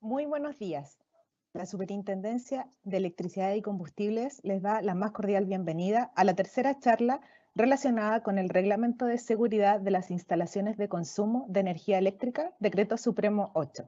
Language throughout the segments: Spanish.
Muy buenos días. La Superintendencia de Electricidad y Combustibles les da la más cordial bienvenida a la tercera charla relacionada con el Reglamento de Seguridad de las Instalaciones de Consumo de Energía Eléctrica, Decreto Supremo 8.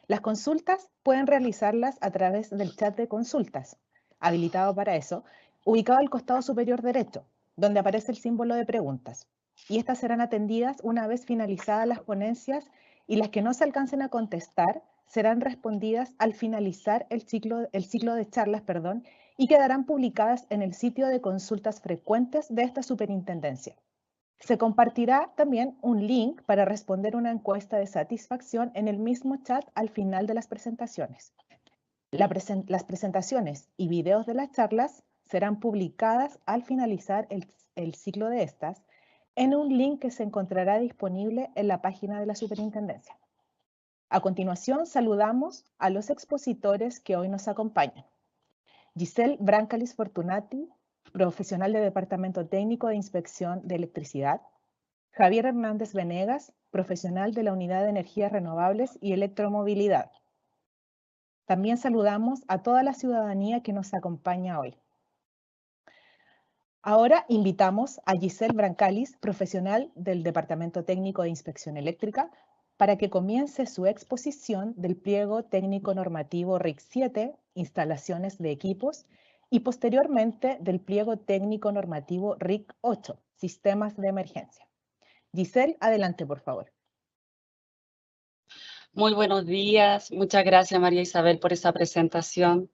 Las consultas pueden realizarlas a través del chat de consultas, habilitado para eso, ubicado al costado superior derecho, donde aparece el símbolo de preguntas. Y estas serán atendidas una vez finalizadas las ponencias, y las que no se alcancen a contestar serán respondidas al finalizar el ciclo de charlas, y quedarán publicadas en el sitio de consultas frecuentes de esta superintendencia. Se compartirá también un link para responder una encuesta de satisfacción en el mismo chat al final de las presentaciones. Las presentaciones y videos de las charlas serán publicadas al finalizar el ciclo de estas en un link que se encontrará disponible en la página de la Superintendencia. A continuación, saludamos a los expositores que hoy nos acompañan. Giselle Brancalis Fortunati, profesional del Departamento Técnico de Inspección de Electricidad. Javier Hernández Venegas, profesional de la Unidad de Energías Renovables y Electromovilidad. También saludamos a toda la ciudadanía que nos acompaña hoy. Ahora invitamos a Giselle Brancalis, profesional del Departamento Técnico de Inspección Eléctrica, para que comience su exposición del pliego técnico normativo RIC 7, instalaciones de equipos, y posteriormente del pliego técnico normativo RIC 8, sistemas de emergencia. Giselle, adelante, por favor. Muy buenos días. Muchas gracias, María Isabel, por esa presentación.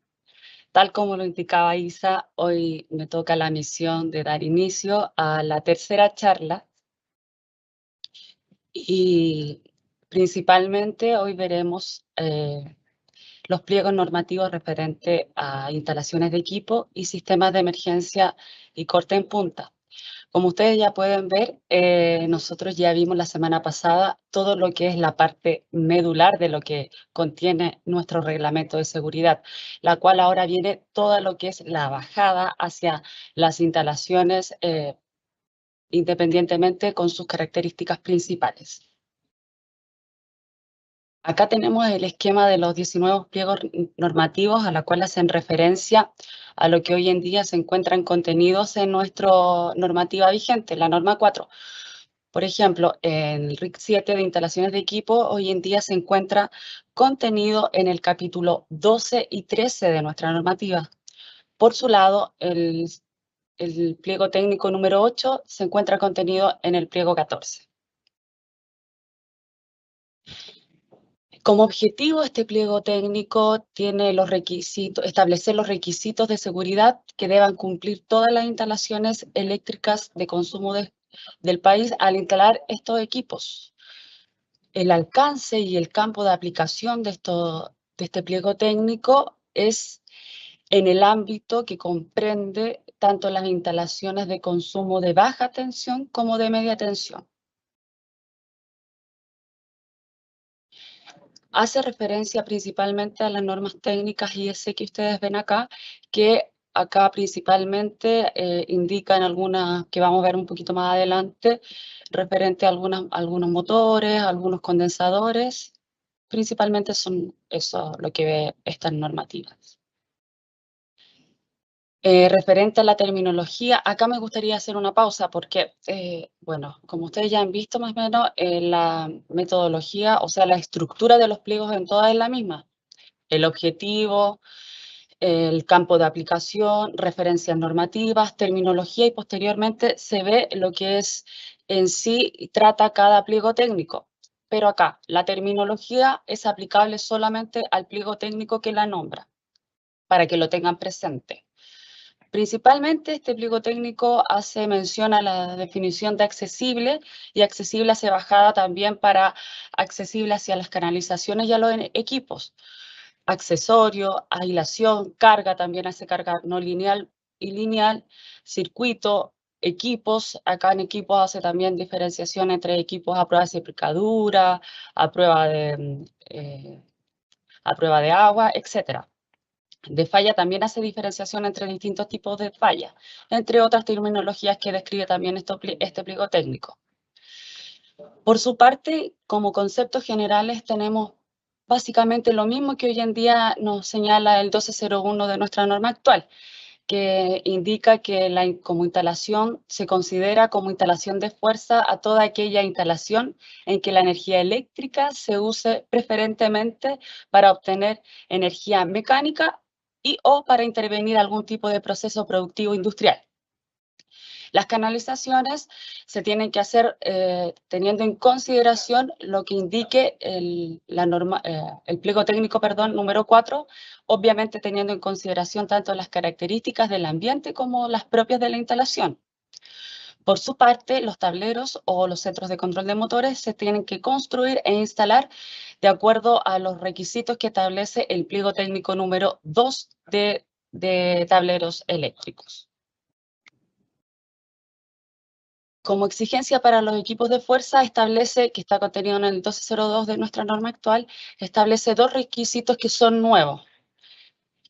Tal como lo indicaba Isa, hoy me toca la misión de dar inicio a la tercera charla y principalmente hoy veremos los pliegos normativos referentes a instalaciones de equipo y sistemas de emergencia y corte en punta. Como ustedes ya pueden ver, nosotros ya vimos la semana pasada todo lo que es la parte medular de lo que contiene nuestro reglamento de seguridad, la cual ahora viene todo lo que es la bajada hacia las instalaciones independientemente con sus características principales. Acá tenemos el esquema de los 19 pliegos normativos a la cual hacen referencia a lo que hoy en día se encuentran contenidos en nuestra normativa vigente, la norma 4. Por ejemplo, en el RIC 7 de instalaciones de equipo, hoy en día se encuentra contenido en el capítulo 12 y 13 de nuestra normativa. Por su lado, el pliego técnico número 8 se encuentra contenido en el pliego 14. Como objetivo, este pliego técnico tiene los requisitos, establecer los requisitos de seguridad que deban cumplir todas las instalaciones eléctricas de consumo del país al instalar estos equipos. El alcance y el campo de aplicación de este pliego técnico es en el ámbito que comprende tanto las instalaciones de consumo de baja tensión como de media tensión. Hace referencia principalmente a las normas técnicas IS que ustedes ven acá, que acá principalmente indican algunas que vamos a ver un poquito más adelante, referente a algunos motores, algunos condensadores. Principalmente son eso lo que ve estas normativas. Referente a la terminología, acá me gustaría hacer una pausa porque, bueno, como ustedes ya han visto más o menos, la metodología, o sea, la estructura de los pliegos en todas es la misma. El objetivo, el campo de aplicación, referencias normativas, terminología y posteriormente se ve lo que es en sí trata cada pliego técnico. Pero acá, la terminología es aplicable solamente al pliego técnico que la nombra, para que lo tengan presente. Principalmente este pliego técnico hace mención a la definición de accesible, y accesible hace bajada también para accesible hacia las canalizaciones y a los equipos. Accesorio, aislación, carga, también hace carga no lineal y lineal, circuito, equipos. Acá en equipos hace también diferenciación entre equipos a prueba de sepulcadura, a prueba de agua, etc. De falla también hace diferenciación entre distintos tipos de falla, entre otras terminologías que describe también este pliego técnico. Por su parte, como conceptos generales, tenemos básicamente lo mismo que hoy en día nos señala el 1201 de nuestra norma actual, que indica que como instalación se considera como instalación de fuerza a toda aquella instalación en que la energía eléctrica se use preferentemente para obtener energía mecánica y o para intervenir algún tipo de proceso productivo industrial. Las canalizaciones se tienen que hacer teniendo en consideración lo que indique el pliego técnico, número 4, obviamente teniendo en consideración tanto las características del ambiente como las propias de la instalación. Por su parte, los tableros o los centros de control de motores se tienen que construir e instalar de acuerdo a los requisitos que establece el pliego técnico número 2 de tableros eléctricos. Como exigencia para los equipos de fuerza establece, que está contenido en el 1202 de nuestra norma actual, establece dos requisitos que son nuevos,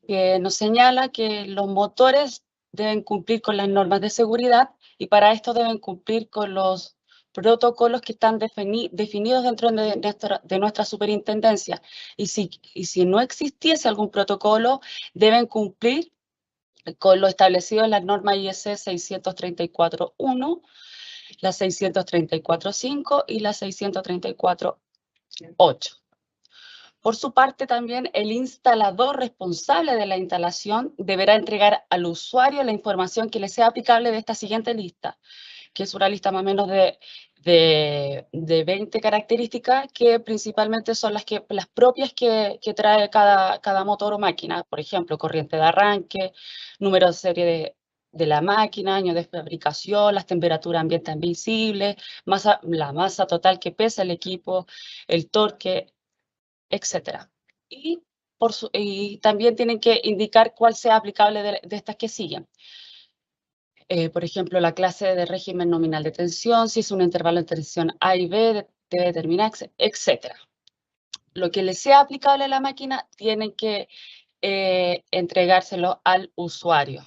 que nos señala que los motores deben cumplir con las normas de seguridad y para esto deben cumplir con los protocolos que están definidos dentro de nuestra superintendencia. Y si no existiese algún protocolo, deben cumplir con lo establecido en las normas IEC 634.1, la 634.5 y la 634.8. Por su parte, también el instalador responsable de la instalación deberá entregar al usuario la información que le sea aplicable de esta siguiente lista, que es una lista más o menos de 20 características que principalmente son las propias que trae cada motor o máquina. Por ejemplo, corriente de arranque, número de serie de la máquina, año de fabricación, las temperaturas ambiente visibles, la masa total que pesa el equipo, el torque, etc. Y también tienen que indicar cuál sea aplicable de estas que siguen. Por ejemplo, la clase de régimen nominal de tensión, si es un intervalo de tensión A y B, debe determinar, etc. Lo que le sea aplicable a la máquina, tienen que entregárselo al usuario.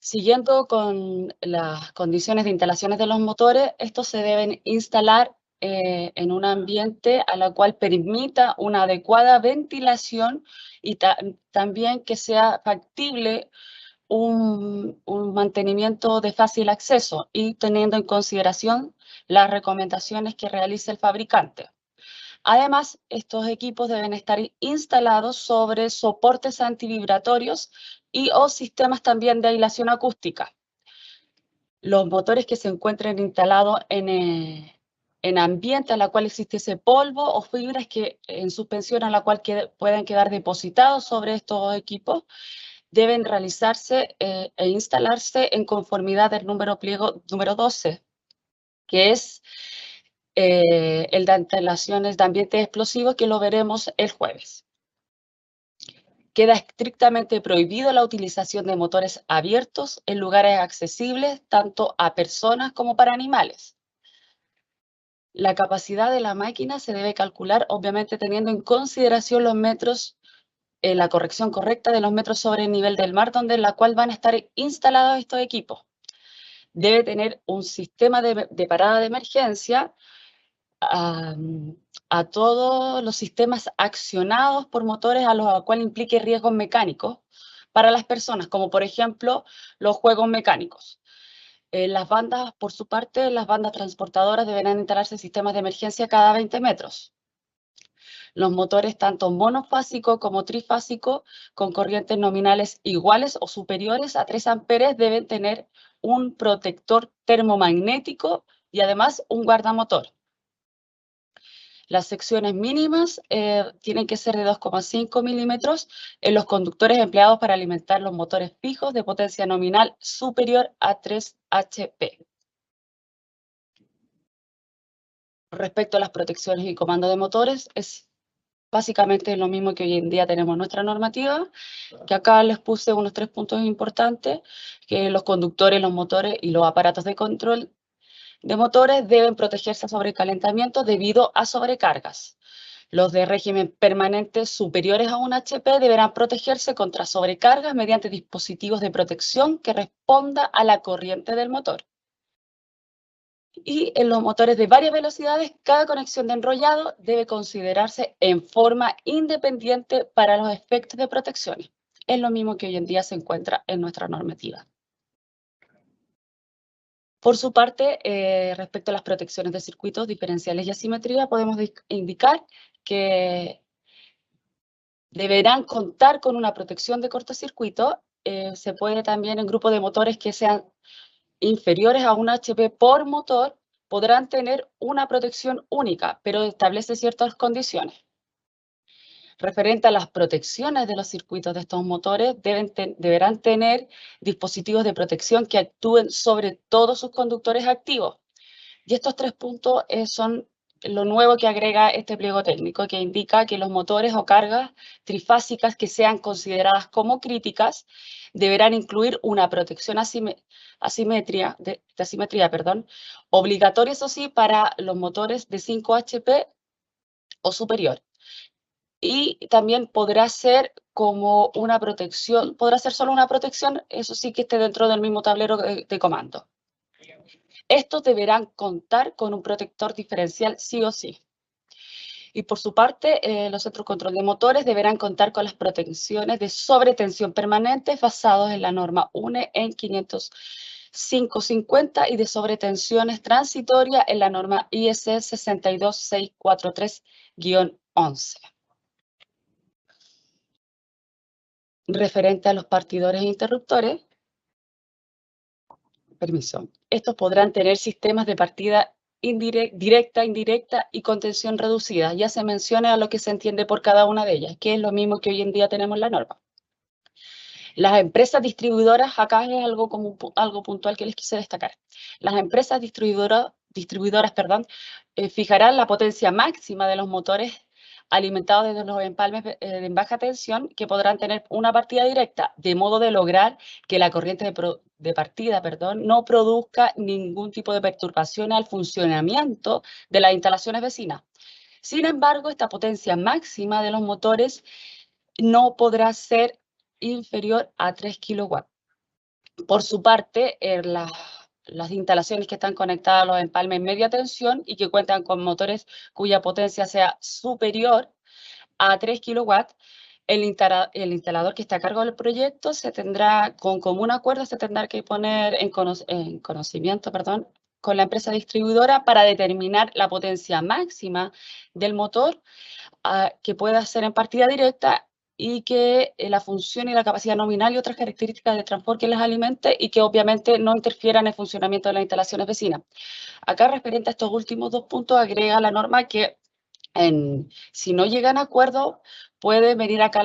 Siguiendo con las condiciones de instalaciones de los motores, estos se deben instalar en un ambiente a la cual permita una adecuada ventilación y también que sea factible un mantenimiento de fácil acceso y teniendo en consideración las recomendaciones que realice el fabricante. Además, estos equipos deben estar instalados sobre soportes antivibratorios o sistemas también de aislación acústica. Los motores que se encuentren instalados en ambiente a la cual existiese polvo o fibras en suspensión a la cual pueden quedar depositados sobre estos equipos, deben realizarse e instalarse en conformidad del pliego número 12, que es el de instalaciones de ambientes explosivos, que lo veremos el jueves. Queda estrictamente prohibido la utilización de motores abiertos en lugares accesibles tanto a personas como para animales. La capacidad de la máquina se debe calcular, obviamente, teniendo en consideración los metros, la corrección correcta de los metros sobre el nivel del mar, en la cual van a estar instalados estos equipos. Debe tener un sistema de parada de emergencia a todos los sistemas accionados por motores a los cuales implique riesgos mecánicos para las personas, como por ejemplo los juegos mecánicos. Las bandas, por su parte, las bandas transportadoras deberán instalarse sistemas de emergencia cada 20 metros. Los motores, tanto monofásico como trifásico, con corrientes nominales iguales o superiores a 3 amperes, deben tener un protector termomagnético y además un guardamotor. Las secciones mínimas tienen que ser de 2,5 milímetros en los conductores empleados para alimentar los motores fijos de potencia nominal superior a 3 HP. Respecto a las protecciones y comando de motores, es básicamente lo mismo que hoy en día tenemos en nuestra normativa, que acá les puse unos 3 puntos importantes, que los conductores, los motores y los aparatos de control de motores deben protegerse a sobrecalentamiento debido a sobrecargas. Los de régimen permanente superiores a 1 HP deberán protegerse contra sobrecargas mediante dispositivos de protección que responda a la corriente del motor. Y en los motores de varias velocidades, cada conexión de enrollado debe considerarse en forma independiente para los efectos de protección. Es lo mismo que hoy en día se encuentra en nuestra normativa. Por su parte, respecto a las protecciones de circuitos diferenciales y asimetría, podemos indicar que deberán contar con una protección de cortocircuito. Se puede también en grupos de motores que sean inferiores a 1 HP por motor, podrán tener una protección única, pero establece ciertas condiciones. Referente a las protecciones de los circuitos de estos motores, deberán tener dispositivos de protección que actúen sobre todos sus conductores activos. Y estos 3 puntos son lo nuevo que agrega este pliego técnico, que indica que los motores o cargas trifásicas que sean consideradas como críticas deberán incluir una protección asimetría, obligatoria, eso sí, para los motores de 5 HP o superior. Y también podrá ser como una protección, podrá ser solo una protección, eso sí que esté dentro del mismo tablero de comando. Estos deberán contar con un protector diferencial sí o sí. Y por su parte, los centros de control de motores deberán contar con las protecciones de sobretensión permanente basados en la norma UNE en 50550 y de sobretensiones transitorias en la norma IEC 62643-11. Referente a los partidores e interruptores, estos podrán tener sistemas de partida directa, indirecta y contención reducida. Ya se menciona lo que se entiende por cada una de ellas, que es lo mismo que hoy en día tenemos en la norma. Las empresas distribuidoras, acá es algo puntual que les quise destacar. Las empresas distribuidoras, fijarán la potencia máxima de los motores alimentados desde los empalmes en baja tensión, que podrán tener una partida directa, de modo de lograr que la corriente de partida no produzca ningún tipo de perturbación al funcionamiento de las instalaciones vecinas. Sin embargo, esta potencia máxima de los motores no podrá ser inferior a 3 kilowatts. Por su parte, las instalaciones que están conectadas a los empalmes media tensión y que cuentan con motores cuya potencia sea superior a 3 kilowatts, el instalador que está a cargo del proyecto con común acuerdo, se tendrá que poner en conocimiento con la empresa distribuidora para determinar la potencia máxima del motor que pueda ser en partida directa y que la función y la capacidad nominal y otras características de transporte que las alimente y que obviamente no interfieran en el funcionamiento de las instalaciones vecinas. Acá, referente a estos últimos 2 puntos, agrega la norma que si no llegan a acuerdo, puede venir acá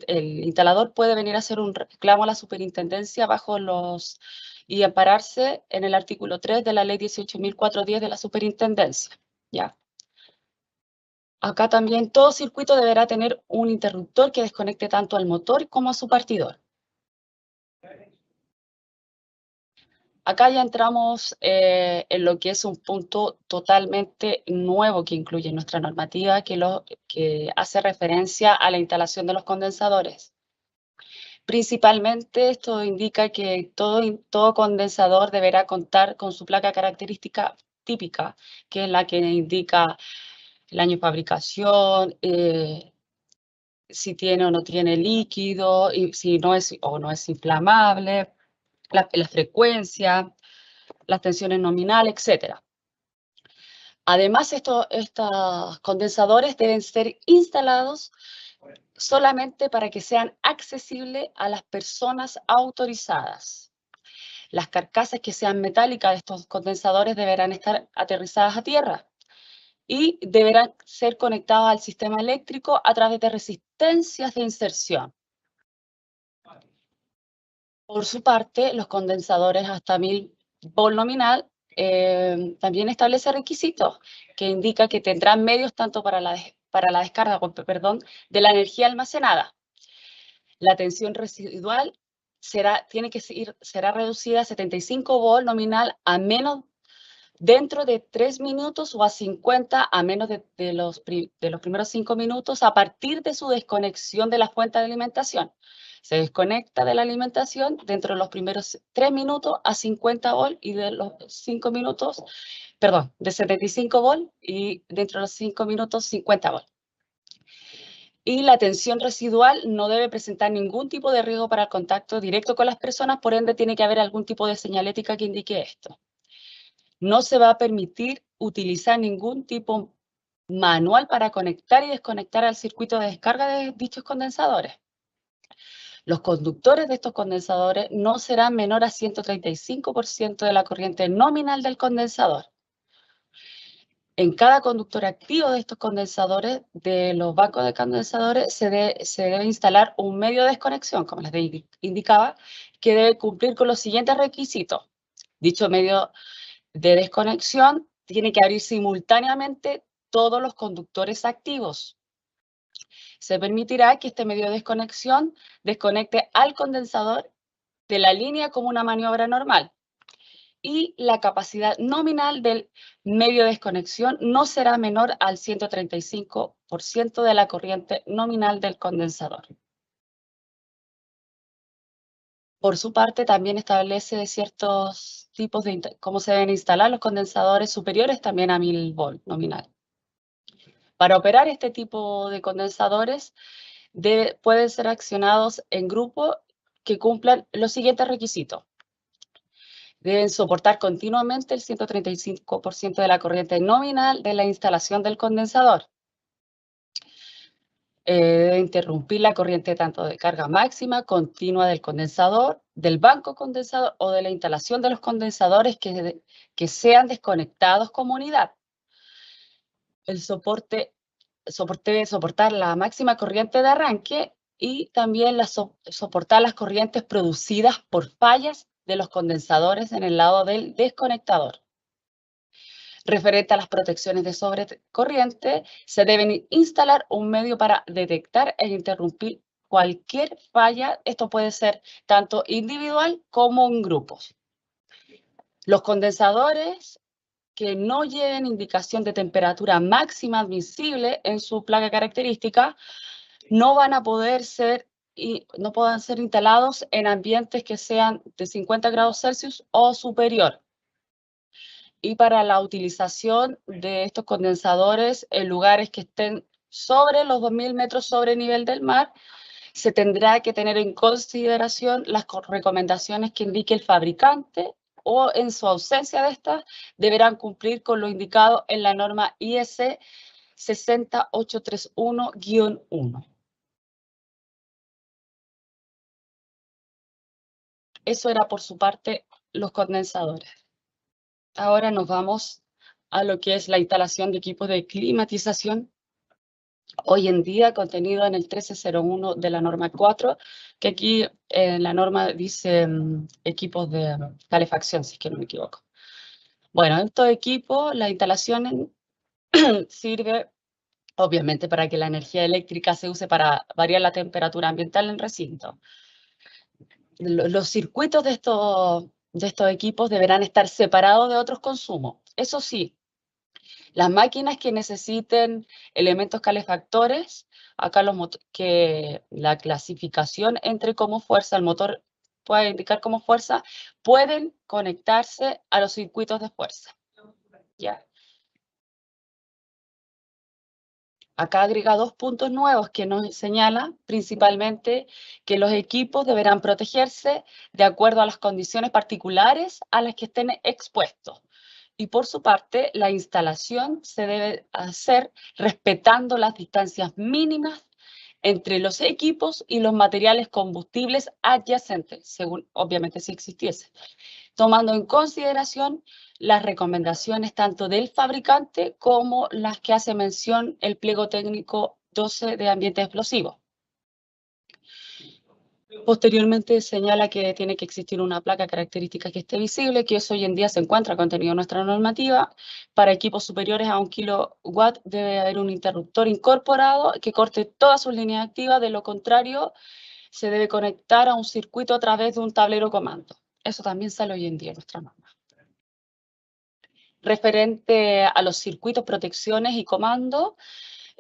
el instalador puede venir a hacer un reclamo a la superintendencia y ampararse en el artículo 3 de la ley 18.410 de la superintendencia. ¿Ya? Acá también todo circuito deberá tener un interruptor que desconecte tanto al motor como a su partidor. Acá ya entramos en lo que es un punto totalmente nuevo que incluye nuestra normativa, que hace referencia a la instalación de los condensadores. Principalmente esto indica que todo condensador deberá contar con su placa característica típica, que es la que indica el año de fabricación, si tiene o no tiene líquido, y si no es o no es inflamable, la frecuencia, las tensiones nominales, etc. Además, estos condensadores deben ser instalados solamente para que sean accesibles a las personas autorizadas. Las carcasas que sean metálicas de estos condensadores deberán estar aterrizadas a tierra. y deberán ser conectados al sistema eléctrico a través de resistencias de inserción. Por su parte, los condensadores hasta 1000 volt nominal también establece requisitos que indica que tendrán medios tanto para la descarga de la energía almacenada. La tensión residual será reducida a 75 volt nominal a menos dentro de 3 minutos o a 50 a menos de los primeros 5 minutos a partir de su desconexión de la fuente de alimentación. Se desconecta de la alimentación dentro de los primeros 3 minutos a 50 volt y de los 5 minutos, perdón, de 75 volt y dentro de los 5 minutos 50 volt. Y la tensión residual no debe presentar ningún tipo de riesgo para el contacto directo con las personas, por ende tiene que haber algún tipo de señalética que indique esto. No se va a permitir utilizar ningún tipo manual para conectar y desconectar al circuito de descarga de dichos condensadores. Los conductores de estos condensadores no serán menor a 135% de la corriente nominal del condensador. En cada conductor activo de estos condensadores, de los bancos de condensadores, se debe instalar un medio de desconexión, como les indicaba, que debe cumplir con los siguientes requisitos. Dicho medio de desconexión tiene que abrir simultáneamente todos los conductores activos. Se permitirá que este medio de desconexión desconecte al condensador de la línea como una maniobra normal. Y la capacidad nominal del medio de desconexión no será menor al 135% de la corriente nominal del condensador. Por su parte, también establece ciertos tipos de cómo se deben instalar los condensadores superiores también a 1000 volt nominal. Para operar este tipo de condensadores, pueden ser accionados en grupo que cumplan los siguientes requisitos. Deben soportar continuamente el 135% de la corriente nominal de la instalación del condensador. Debe interrumpir la corriente tanto de carga máxima, continua del condensador, del banco condensador o de la instalación de los condensadores que sean desconectados como unidad. El soporte debe soportar la máxima corriente de arranque y también soportar las corrientes producidas por fallas de los condensadores en el lado del desconectador. Referente a las protecciones de sobrecorriente, se deben instalar un medio para detectar e interrumpir cualquier falla. Esto puede ser tanto individual como en grupos. Los condensadores que no lleven indicación de temperatura máxima admisible en su placa característica no van a poder ser instalados en ambientes que sean de 50 grados Celsius o superior. Y para la utilización de estos condensadores en lugares que estén sobre los 2000 metros sobre el nivel del mar, se tendrá que tener en consideración las recomendaciones que indique el fabricante o en su ausencia de estas, deberán cumplir con lo indicado en la norma IS 60831-1. Eso era por su parte los condensadores. Ahora nos vamos a lo que es la instalación de equipos de climatización. Hoy en día, contenido en el 1301 de la norma 4, que aquí en la norma dice equipos de calefacción, si es que no me equivoco. Bueno, estos equipos, la instalación sirve obviamente para que la energía eléctrica se use para variar la temperatura ambiental en el recinto. Los circuitos de estos equipos deberán estar separados de otros consumos. Eso sí, las máquinas que necesiten elementos calefactores, acá que la clasificación entre como fuerza, el motor puede indicar como fuerza, pueden conectarse a los circuitos de fuerza. ¿Ya? Acá agrega 2 puntos nuevos que nos señala principalmente que los equipos deberán protegerse de acuerdo a las condiciones particulares a las que estén expuestos. Y por su parte, la instalación se debe hacer respetando las distancias mínimas entre los equipos y los materiales combustibles adyacentes, según obviamente si existiese. tomando en consideración las recomendaciones tanto del fabricante como las que hace mención el pliego técnico 12 de ambiente explosivo. Posteriormente señala que tiene que existir una placa característica que esté visible, que eso hoy en día se encuentra contenido en nuestra normativa. Para equipos superiores a 1 kW debe haber un interruptor incorporado que corte todas sus líneas activas, de lo contrario se debe conectar a un circuito a través de un tablero comando. Eso también sale hoy en día en nuestra norma. Referente a los circuitos, protecciones y comandos,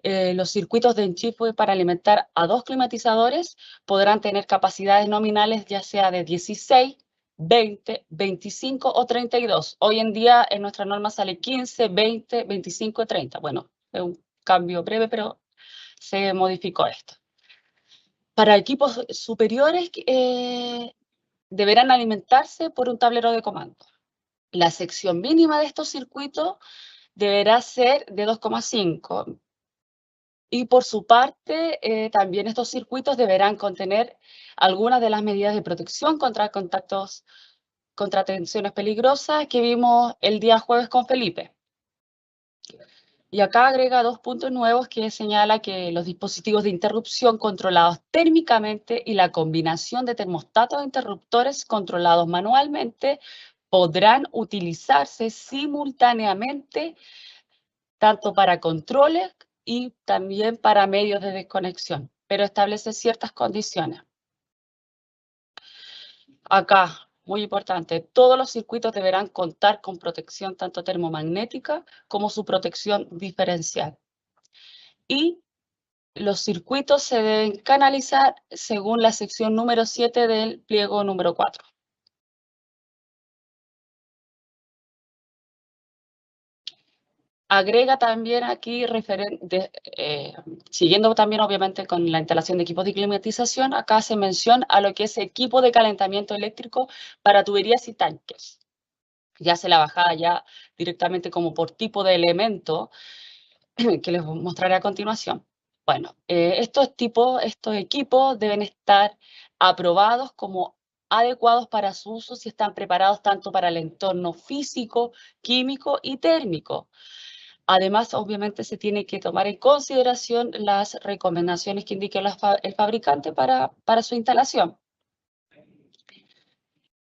los circuitos de enchufe para alimentar a 2 climatizadores podrán tener capacidades nominales ya sea de 16, 20, 25 o 32. Hoy en día en nuestra norma sale 15, 20, 25 y 30. Bueno, es un cambio breve, pero se modificó esto. Para equipos superiores deberán alimentarse por un tablero de comando. La sección mínima de estos circuitos deberá ser de 2,5. Y por su parte, también estos circuitos deberán contener algunas de las medidas de protección contra contactos, contra tensiones peligrosas que vimos el día jueves con Felipe. Y acá agrega 2 puntos nuevos que señala que los dispositivos de interrupción controlados térmicamente y la combinación de termostatos e interruptores controlados manualmente podrán utilizarse simultáneamente tanto para controles y también para medios de desconexión, pero establece ciertas condiciones. Acá, muy importante, todos los circuitos deberán contar con protección tanto termomagnética como su protección diferencial. Y los circuitos se deben canalizar según la sección número 7 del pliego número 4. Agrega también aquí, siguiendo también obviamente con la instalación de equipos de climatización, acá hace mención a lo que es equipo de calentamiento eléctrico para tuberías y tanques. Ya hace la bajada ya directamente como por tipo de elemento que les mostraré a continuación. Bueno, estos equipos deben estar aprobados como adecuados para su uso si están preparados tanto para el entorno físico, químico y térmico. Además, obviamente, se tiene que tomar en consideración las recomendaciones que indique el fabricante para su instalación.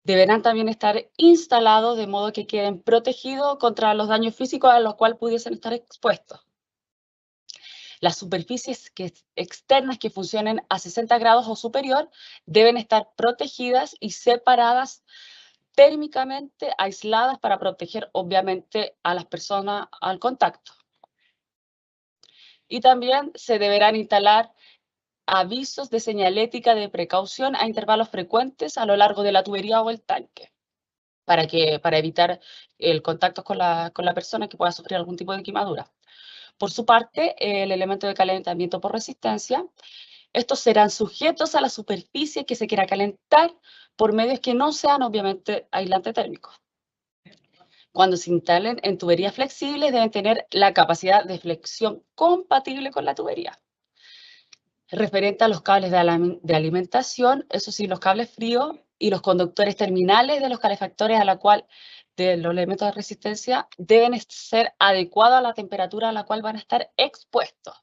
Deberán también estar instalados de modo que queden protegidos contra los daños físicos a los cuales pudiesen estar expuestos. Las superficies externas que funcionen a 60 grados o superior deben estar protegidas y separadas térmicamente, aisladas para proteger, obviamente, a las personas al contacto. Y también se deberán instalar avisos de señalética de precaución a intervalos frecuentes a lo largo de la tubería o el tanque, para evitar el contacto con la persona que pueda sufrir algún tipo de quemadura. Por su parte, el elemento de calentamiento por resistencia, estos serán sujetos a la superficie que se quiera calentar por medios que no sean obviamente aislantes térmicos. Cuando se instalen en tuberías flexibles, deben tener la capacidad de flexión compatible con la tubería. Referente a los cables de alimentación, eso sí, los cables fríos y los conductores terminales de los calefactores de los elementos de resistencia deben ser adecuados a la temperatura a la cual van a estar expuestos.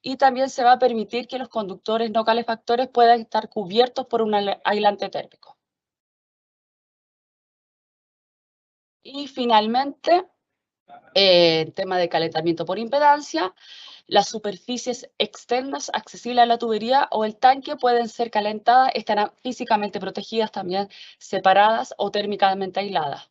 Y también se va a permitir que los conductores no calefactores puedan estar cubiertos por un aislante térmico. Y finalmente, el tema de calentamiento por impedancia, las superficies externas accesibles a la tubería o el tanque pueden ser calentadas, estarán físicamente protegidas, también separadas o térmicamente aisladas.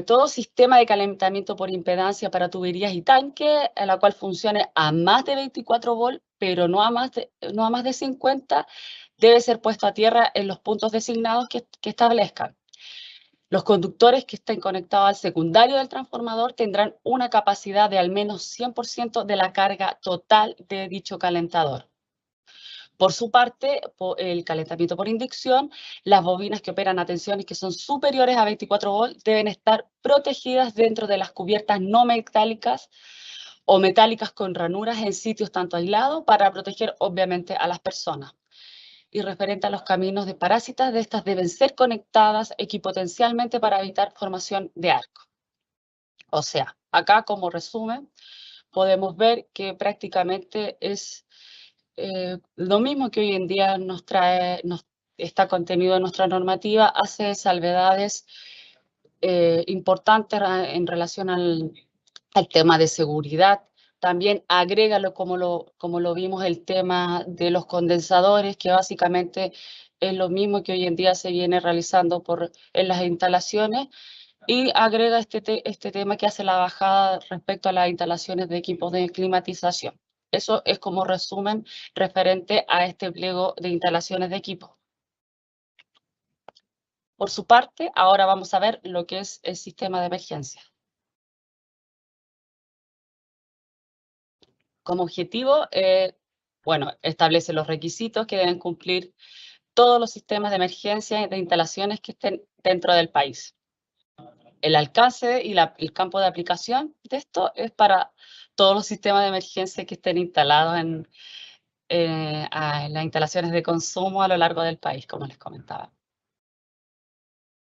Todo sistema de calentamiento por impedancia para tuberías y tanques, a la cual funcione a más de 24 volts, pero no a más de 50, debe ser puesto a tierra en los puntos designados que establezcan. Los conductores que estén conectados al secundario del transformador tendrán una capacidad de al menos 100% de la carga total de dicho calentador. Por su parte, el calentamiento por inducción, las bobinas que operan a tensiones que son superiores a 24 volts deben estar protegidas dentro de las cubiertas no metálicas o metálicas con ranuras en sitios tanto aislados para proteger obviamente a las personas. y referente a los caminos de parásitas, de estas deben ser conectadas equipotencialmente para evitar formación de arco. O sea, acá como resumen, podemos ver que prácticamente es lo mismo que hoy en día está contenido en nuestra normativa, hace salvedades importantes en relación al tema de seguridad. También agrégalo como lo vimos el tema de los condensadores, que básicamente es lo mismo que hoy en día se viene realizando en las instalaciones, y agrega este tema que hace la bajada respecto a las instalaciones de equipos de climatización. Eso es como resumen referente a este pliego de instalaciones de equipo. Por su parte, ahora vamos a ver lo que es el sistema de emergencia. Como objetivo, establece los requisitos que deben cumplir todos los sistemas de emergencia de instalaciones que estén dentro del país. El alcance y el campo de aplicación de esto es para todos los sistemas de emergencia que estén instalados en las instalaciones de consumo a lo largo del país, como les comentaba.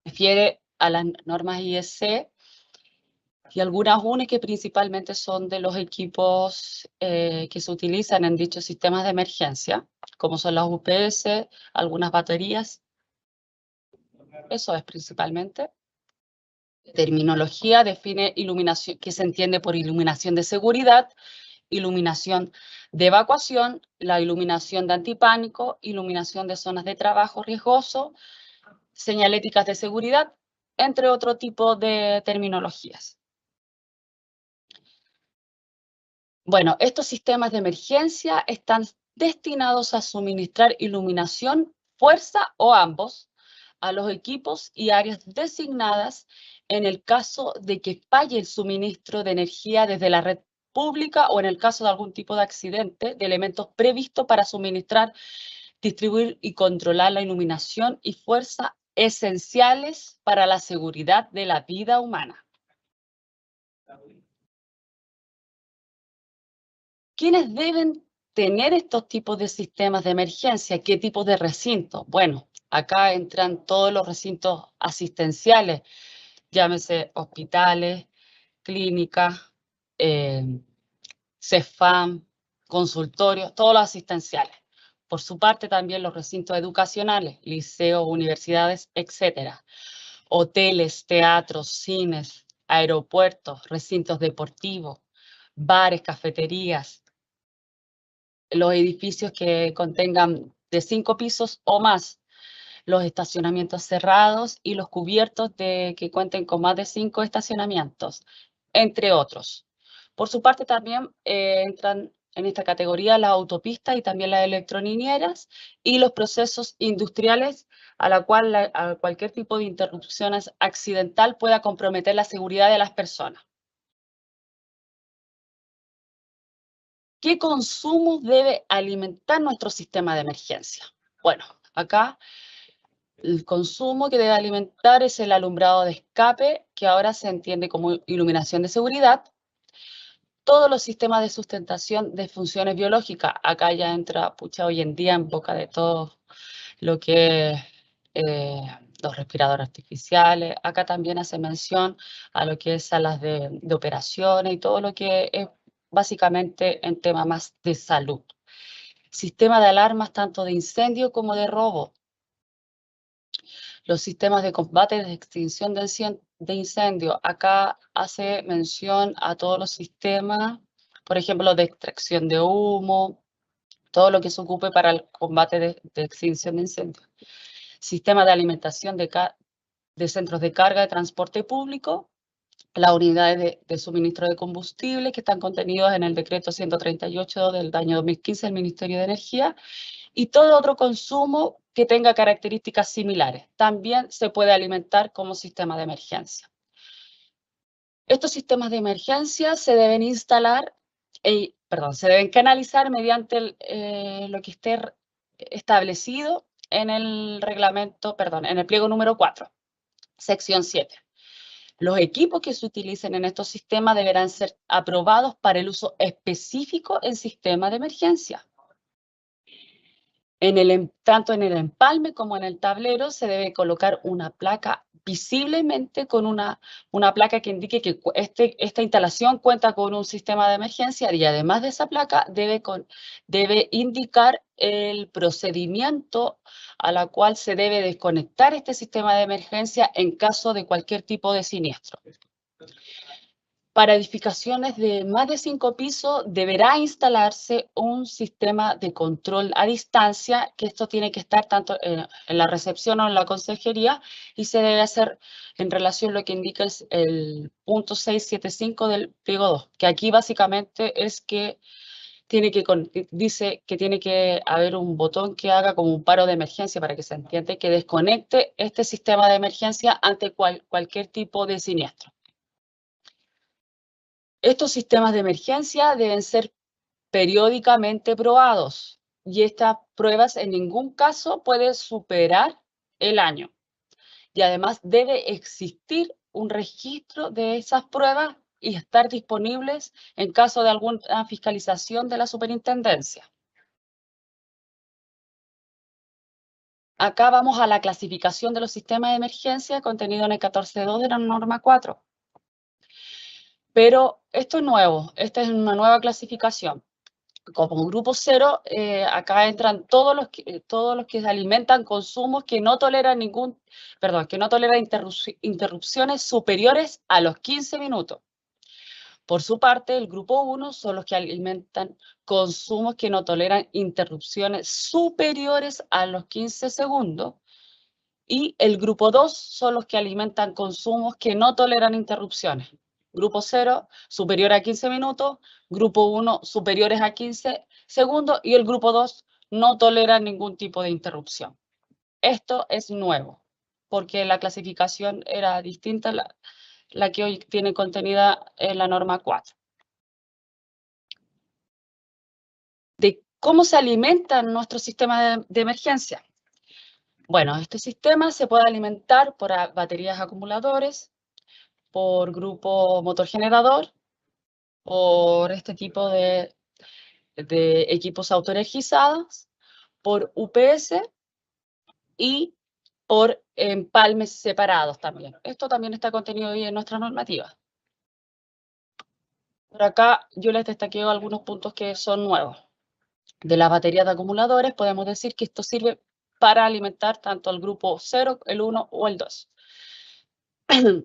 Refiere a las normas IEC y algunas UNE que principalmente son de los equipos que se utilizan en dichos sistemas de emergencia, como son las UPS, algunas baterías. Eso es principalmente. Terminología define iluminación, que se entiende por iluminación de seguridad, iluminación de evacuación, la iluminación de antipánico, iluminación de zonas de trabajo riesgoso, señaléticas de seguridad, entre otro tipo de terminologías. Bueno, estos sistemas de emergencia están destinados a suministrar iluminación, fuerza o ambos a los equipos y áreas designadas en el caso de que falle el suministro de energía desde la red pública o en el caso de algún tipo de accidente de elementos previstos para suministrar, distribuir y controlar la iluminación y fuerza esenciales para la seguridad de la vida humana. ¿Quiénes deben tener estos tipos de sistemas de emergencia? ¿Qué tipos de recintos? Bueno, acá entran todos los recintos asistenciales, llámese hospitales, clínicas, CEFAM, consultorios, todos los asistenciales. Por su parte, también los recintos educacionales, liceos, universidades, etcétera. Hoteles, teatros, cines, aeropuertos, recintos deportivos, bares, cafeterías, los edificios que contengan de 5 pisos o más, los estacionamientos cerrados y los cubiertos que cuenten con más de 5 estacionamientos, entre otros. Por su parte también entran en esta categoría las autopistas y también las electrolineras y los procesos industriales a cualquier tipo de interrupción accidental pueda comprometer la seguridad de las personas. ¿Qué consumo debe alimentar nuestro sistema de emergencia? Bueno, acá el consumo que debe alimentar es el alumbrado de escape, que ahora se entiende como iluminación de seguridad. Todos los sistemas de sustentación de funciones biológicas, acá ya entra, hoy en día en boca de todo lo que es los respiradores artificiales. Acá también hace mención a lo que es salas de operaciones y todo lo que es básicamente en tema más de salud. Sistema de alarmas tanto de incendio como de robo. Los sistemas de combate de extinción de incendio. Acá hace mención a todos los sistemas, por ejemplo, de extracción de humo, todo lo que se ocupe para el combate de extinción de incendios. Sistema de alimentación de centros de carga de transporte público, las unidades de suministro de combustible que están contenidos en el decreto 138 del año 2015 del Ministerio de Energía, y todo otro consumo que tenga características similares. También se puede alimentar como sistema de emergencia. Estos sistemas de emergencia se deben se deben canalizar mediante lo que esté establecido en el reglamento, en el pliego número 4, sección 7. Los equipos que se utilicen en estos sistemas deberán ser aprobados para el uso específico en sistema de emergencia. Tanto en el empalme como en el tablero se debe colocar una placa visiblemente con una placa que indique que esta instalación cuenta con un sistema de emergencia, y además de esa placa debe indicar el procedimiento a la cual se debe desconectar este sistema de emergencia en caso de cualquier tipo de siniestro. Para edificaciones de más de 5 pisos deberá instalarse un sistema de control a distancia, que esto tiene que estar tanto en la recepción o en la consejería, y se debe hacer en relación a lo que indica el punto 675 del pliego 2, que aquí básicamente es que dice que tiene que haber un botón que haga como un paro de emergencia, para que se entienda, que desconecte este sistema de emergencia ante cualquier tipo de siniestro. Estos sistemas de emergencia deben ser periódicamente probados, y estas pruebas en ningún caso pueden superar el año. Y además debe existir un registro de esas pruebas y estar disponibles en caso de alguna fiscalización de la superintendencia. Acá vamos a la clasificación de los sistemas de emergencia contenido en el 14.2 de la norma 4. Pero esto es nuevo, esta es una nueva clasificación. Como grupo 0, acá entran todos los que alimentan consumos que no toleran interrupciones superiores a los 15 minutos. Por su parte, el grupo 1 son los que alimentan consumos que no toleran interrupciones superiores a los 15 segundos. Y el grupo 2 son los que alimentan consumos que no toleran interrupciones. Grupo 0, superior a 15 minutos. Grupo 1, superiores a 15 segundos. Y el grupo 2 no tolera ningún tipo de interrupción. Esto es nuevo, porque la clasificación era distinta a la que hoy tiene contenida en la norma 4. De cómo se alimentan nuestros sistemas de emergencia. Bueno, este sistema se puede alimentar por baterías acumuladores, por grupo motor generador, por este tipo de equipos autoenergizados, por UPS y por empalmes separados también. Esto también está contenido hoy en nuestra normativa. Por acá yo les destaqueo algunos puntos que son nuevos. De las baterías de acumuladores podemos decir que esto sirve para alimentar tanto el grupo 0, el 1 o el 2.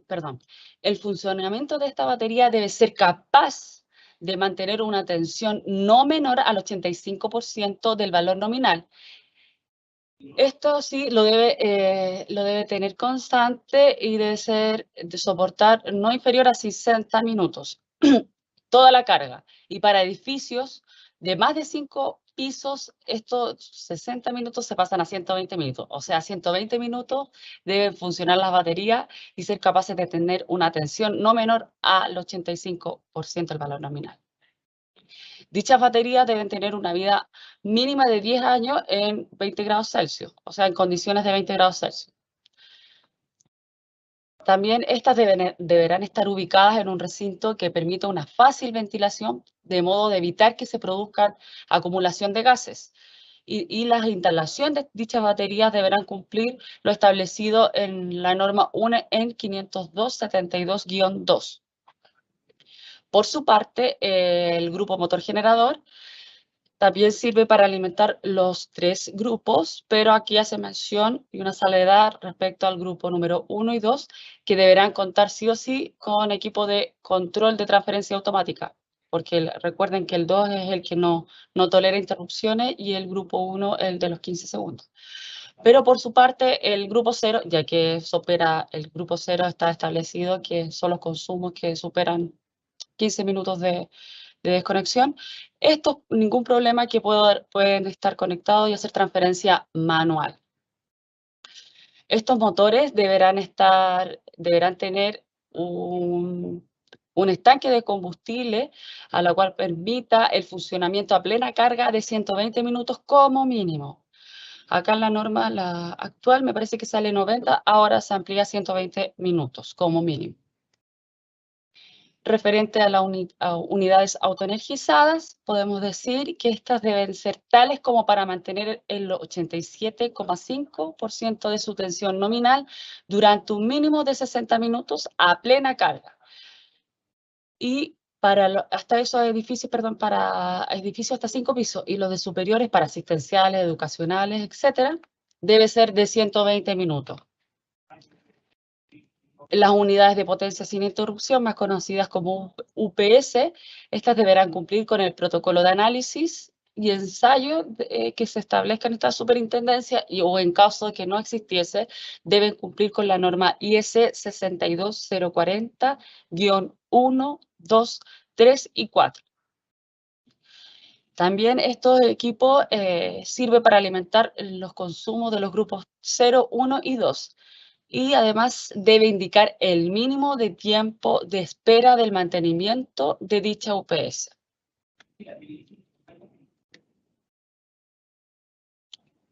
Perdón. El funcionamiento de esta batería debe ser capaz de mantener una tensión no menor al 85% del valor nominal. Esto sí lo debe tener constante y debe soportar no inferior a 60 minutos toda la carga. Y para edificios de más de 5 pisos, estos 60 minutos se pasan a 120 minutos. O sea, 120 minutos deben funcionar las baterías y ser capaces de tener una tensión no menor al 85% del valor nominal. Dichas baterías deben tener una vida mínima de 10 años en 20 grados Celsius, o sea, en condiciones de 20 grados Celsius. También estas deberán estar ubicadas en un recinto que permita una fácil ventilación, de modo de evitar que se produzcan acumulación de gases. Y las instalaciones de dichas baterías deberán cumplir lo establecido en la norma 1 en 502.72-2. Por su parte, el grupo motor generador también sirve para alimentar los 3 grupos, pero aquí hace mención y una salvedad respecto al grupo número 1 y 2, que deberán contar sí o sí con equipo de control de transferencia automática, porque recuerden que el 2 es el que no tolera interrupciones y el grupo 1 el de los 15 segundos. Pero por su parte, el grupo 0, ya que el grupo 0 está establecido que son los consumos que superan 15 minutos de desconexión, estos ningún problema, que pueden estar conectados y hacer transferencia manual. Estos motores deberán tener un estanque de combustible a la cual permita el funcionamiento a plena carga de 120 minutos como mínimo. Acá en la norma actual me parece que sale 90, ahora se amplía a 120 minutos como mínimo. referente a las unidades autoenergizadas, podemos decir que estas deben ser tales como para mantener el 87,5% de su tensión nominal durante un mínimo de 60 minutos a plena carga. Y hasta esos edificios, para edificios hasta 5 pisos y los de superiores para asistenciales, educacionales, etcétera, debe ser de 120 minutos. Las unidades de potencia sin interrupción, más conocidas como UPS, estas deberán cumplir con el protocolo de análisis y ensayo que se establezca en esta superintendencia o en caso de que no existiese, deben cumplir con la norma IS 62040-1, 2, 3 y 4. También estos equipos sirven para alimentar los consumos de los grupos 0, 1 y 2. Y además debe indicar el mínimo de tiempo de espera del mantenimiento de dicha UPS.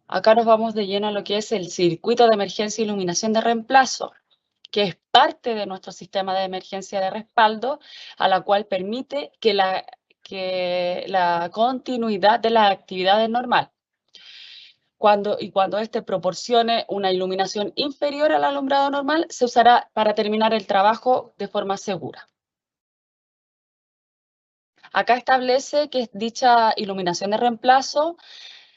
Acá nos vamos de lleno a lo que es el circuito de emergencia e iluminación de reemplazo, que es parte de nuestro sistema de emergencia de respaldo, a la cual permite que la continuidad de las actividades normales. Cuando éste proporcione una iluminación inferior al alumbrado normal, se usará para terminar el trabajo de forma segura. Acá establece que dicha iluminación de reemplazo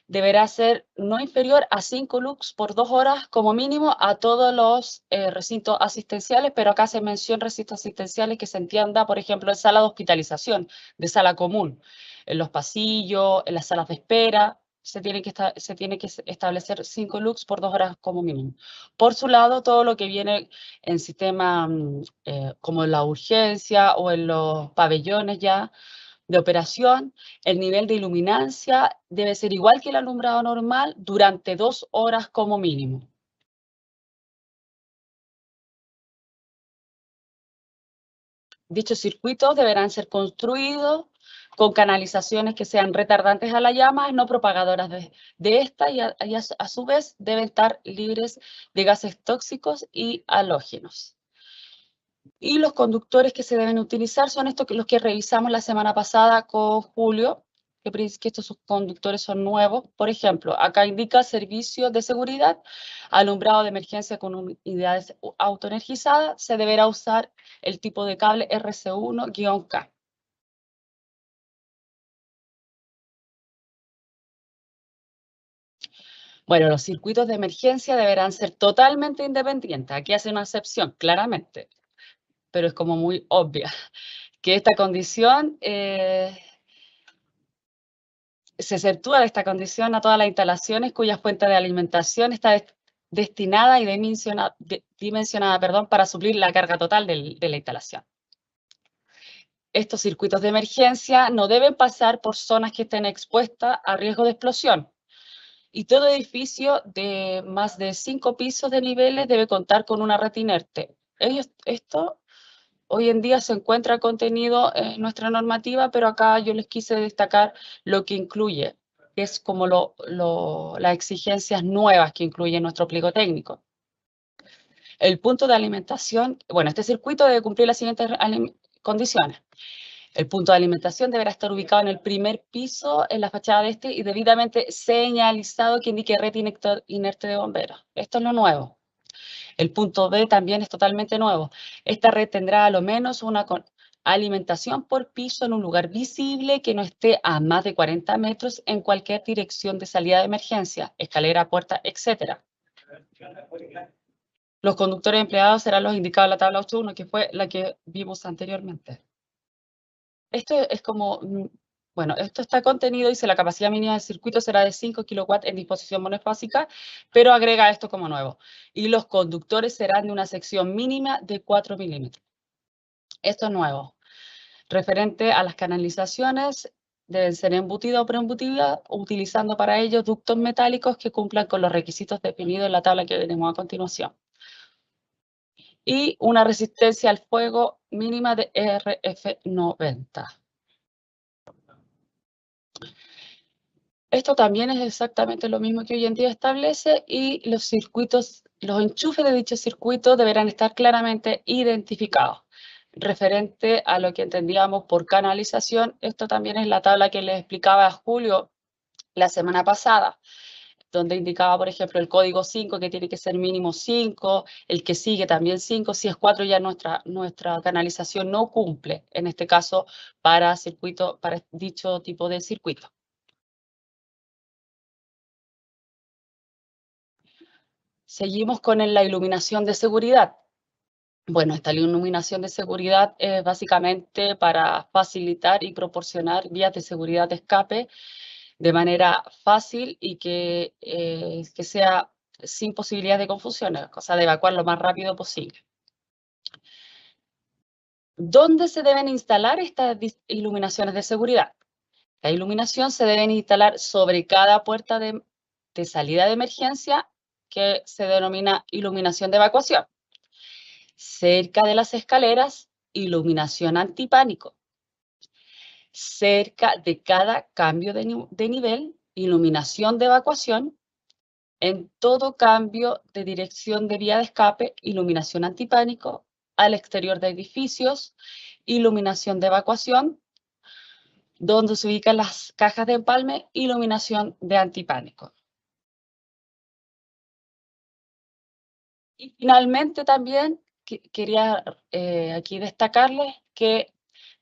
deberá ser no inferior a 5 lux por 2 horas como mínimo a todos los recintos asistenciales, pero acá se menciona recintos asistenciales que se entienda, por ejemplo, en sala de hospitalización, de sala común, en los pasillos, en las salas de espera. Se tiene que establecer 5 lux por 2 horas como mínimo. Por su lado, todo lo que viene en sistema como en la urgencia o en los pabellones ya de operación, el nivel de iluminancia debe ser igual que el alumbrado normal durante 2 horas como mínimo. Dichos circuitos deberán ser construidos con canalizaciones que sean retardantes a la llama, no propagadoras de esta, y a su vez deben estar libres de gases tóxicos y halógenos. Y los conductores que se deben utilizar son los que revisamos la semana pasada con Julio, que estos conductores son nuevos. Por ejemplo, acá indica servicio de seguridad, alumbrado de emergencia con unidades autoenergizadas, se deberá usar el tipo de cable RC1-K. Bueno, los circuitos de emergencia deberán ser totalmente independientes. Aquí hace una excepción, claramente, pero es como muy obvia, que esta condición se exceptúa de esta condición a todas las instalaciones cuya fuente de alimentación está destinada y dimensionada para suplir la carga total de la instalación. Estos circuitos de emergencia no deben pasar por zonas que estén expuestas a riesgo de explosión. Y todo edificio de más de 5 pisos de niveles debe contar con una red inerte. Esto hoy en día se encuentra contenido en nuestra normativa, pero acá yo les quise destacar lo que incluye, que es como las exigencias nuevas que incluye nuestro pliego técnico. El punto de alimentación, bueno, este circuito debe cumplir las siguientes condiciones. El punto de alimentación deberá estar ubicado en el primer piso, en la fachada de este, y debidamente señalizado que indique red inerte de bomberos. Esto es lo nuevo. El punto B también es totalmente nuevo. Esta red tendrá a lo menos una alimentación por piso en un lugar visible que no esté a más de 40 metros en cualquier dirección de salida de emergencia, escalera, puerta, etc. Los conductores empleados serán los indicados en la tabla 8.1, que fue la que vimos anteriormente. Esto es como, bueno, esto está contenido, dice la capacidad mínima del circuito será de 5 kilowatts en disposición monofásica, pero agrega esto como nuevo. Y los conductores serán de una sección mínima de 4 milímetros. Esto es nuevo. Referente a las canalizaciones, deben ser embutidas o preembutidas, utilizando para ello ductos metálicos que cumplan con los requisitos definidos en la tabla que veremos a continuación. Y una resistencia al fuego mínima de RF90. Esto también es exactamente lo mismo que hoy en día establece, y los circuitos, los enchufes de dicho circuito deberán estar claramente identificados. referente a lo que entendíamos por canalización. Esto también es la tabla que les explicaba a Julio la semana pasada, donde indicaba, por ejemplo, el código 5, que tiene que ser mínimo 5, el que sigue también 5, si es 4 ya nuestra canalización no cumple, en este caso para dicho tipo de circuito. Seguimos con la iluminación de seguridad. Bueno, esta iluminación de seguridad es básicamente para facilitar y proporcionar vías de seguridad de escape de manera fácil y que sea sin posibilidad de confusiones, o sea, de evacuar lo más rápido posible. ¿Dónde se deben instalar estas iluminaciones de seguridad? La iluminación se debe instalar sobre cada puerta de salida de emergencia, que se denomina iluminación de evacuación. Cerca de las escaleras, iluminación antipánico. Cerca de cada cambio de nivel, iluminación de evacuación. En todo cambio de dirección de vía de escape, iluminación antipánico. Al exterior de edificios, iluminación de evacuación. Donde se ubican las cajas de empalme, iluminación de antipánico. Y finalmente también quería aquí destacarles que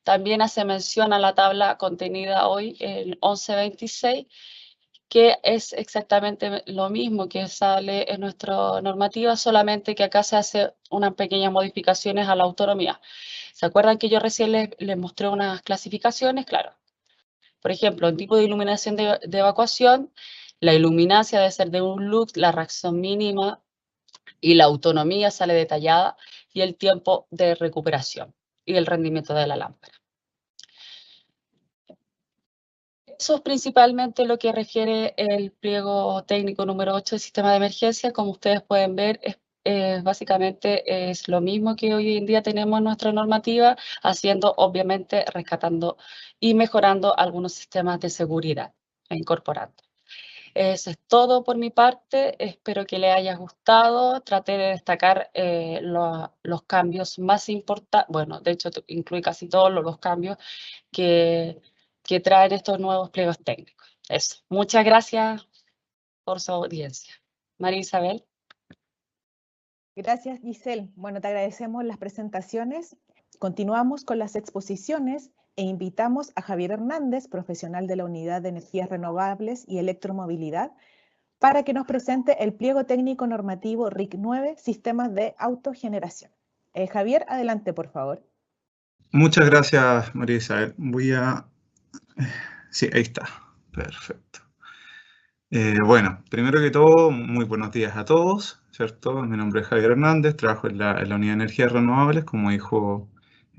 también hace mención a la tabla contenida hoy en 1126, que es exactamente lo mismo que sale en nuestra normativa, solamente que acá se hace unas pequeñas modificaciones a la autonomía. ¿Se acuerdan que yo recién les mostré unas clasificaciones? Claro. Por ejemplo, en tipo de iluminación de evacuación, la iluminancia debe ser de un lux, la reacción mínima y la autonomía sale detallada, y el tiempo de recuperación y el rendimiento de la lámpara. Eso es principalmente lo que refiere el pliego técnico número 8 del sistema de emergencia. Como ustedes pueden ver, básicamente es lo mismo que hoy en día tenemos en nuestra normativa, haciendo, obviamente, rescatando y mejorando algunos sistemas de seguridad e incorporando. Eso es todo por mi parte, espero que les haya gustado. Traté de destacar los cambios más importantes, bueno, de hecho incluye casi todos los cambios que traen estos nuevos pliegos técnicos. Eso, muchas gracias por su audiencia. María Isabel. Gracias, Giselle. Bueno, te agradecemos las presentaciones. Continuamos con las exposiciones e invitamos a Javier Hernández, profesional de la Unidad de Energías Renovables y Electromovilidad, para que nos presente el pliego técnico normativo RIC 9, Sistemas de Autogeneración. Javier, adelante, por favor. Muchas gracias, María Isabel. Sí, ahí está. Perfecto. Bueno, primero que todo, muy buenos días a todos, ¿cierto? Mi nombre es Javier Hernández, trabajo en la Unidad de Energías Renovables, como dijo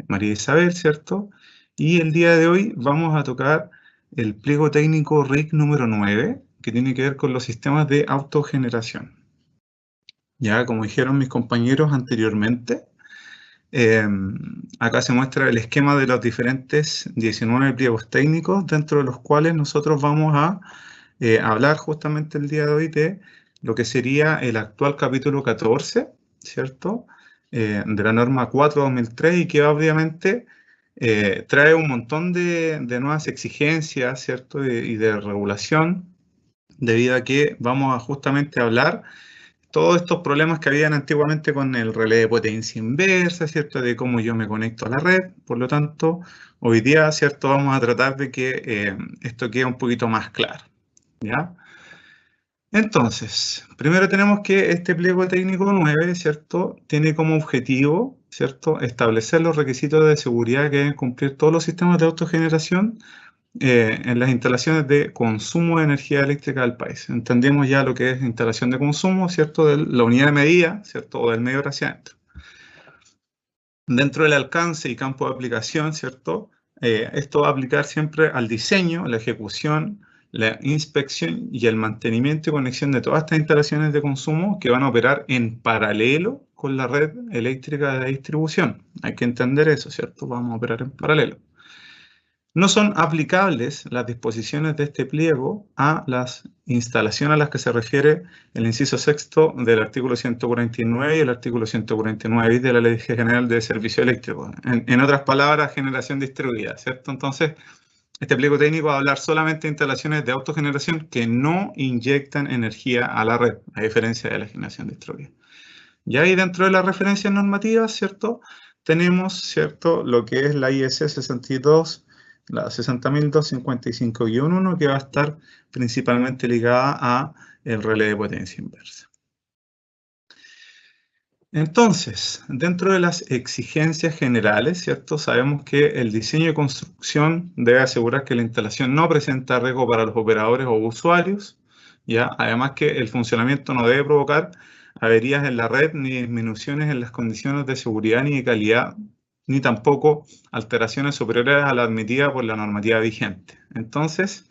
María Isabel, ¿cierto? Y el día de hoy vamos a tocar el pliego técnico RIC número 9, que tiene que ver con los sistemas de autogeneración. Ya, como dijeron mis compañeros anteriormente, acá se muestra el esquema de los diferentes 19 pliegos técnicos, dentro de los cuales nosotros vamos a hablar justamente el día de hoy de lo que sería el actual capítulo 14, ¿cierto? De la norma 4/2003, y que obviamente trae un montón de nuevas exigencias, ¿cierto? Y de regulación, debido a que vamos a justamente hablar todos estos problemas que habían antiguamente con el relé de potencia inversa, ¿cierto? De cómo yo me conecto a la red. Por lo tanto, hoy día, ¿cierto? Vamos a tratar de que esto quede un poquito más claro, ¿ya? Entonces, primero tenemos que este pliego técnico 9, ¿cierto? Tiene como objetivo, ¿cierto? Establecer los requisitos de seguridad que deben cumplir todos los sistemas de autogeneración en las instalaciones de consumo de energía eléctrica del país. Entendemos ya lo que es instalación de consumo, ¿cierto? De la unidad de medida, ¿cierto? O del medidor hacia adentro. Dentro del alcance y campo de aplicación, ¿cierto? Esto va a aplicar siempre al diseño, la ejecución, la inspección y el mantenimiento y conexión de todas estas instalaciones de consumo que van a operar en paralelo con la red eléctrica de distribución. Hay que entender eso, ¿cierto? Vamos a operar en paralelo. No son aplicables las disposiciones de este pliego a las instalaciones a las que se refiere el inciso sexto del artículo 149 y el artículo 149 de la Ley General de Servicio Eléctrico. En otras palabras, generación distribuida, ¿cierto? Entonces, este pliego técnico va a hablar solamente de instalaciones de autogeneración que no inyectan energía a la red, a diferencia de la generación distribuida. Y ahí dentro de las referencias normativas, ¿cierto? Tenemos, ¿cierto? Lo que es la IS 62, la 60.255-1, que va a estar principalmente ligada a el relé de potencia inversa. Entonces, dentro de las exigencias generales, ¿cierto? Sabemos que el diseño y construcción debe asegurar que la instalación no presenta riesgo para los operadores o usuarios, ¿ya? Además que el funcionamiento no debe provocar averías en la red ni disminuciones en las condiciones de seguridad ni de calidad, ni tampoco alteraciones superiores a la admitida por la normativa vigente. Entonces,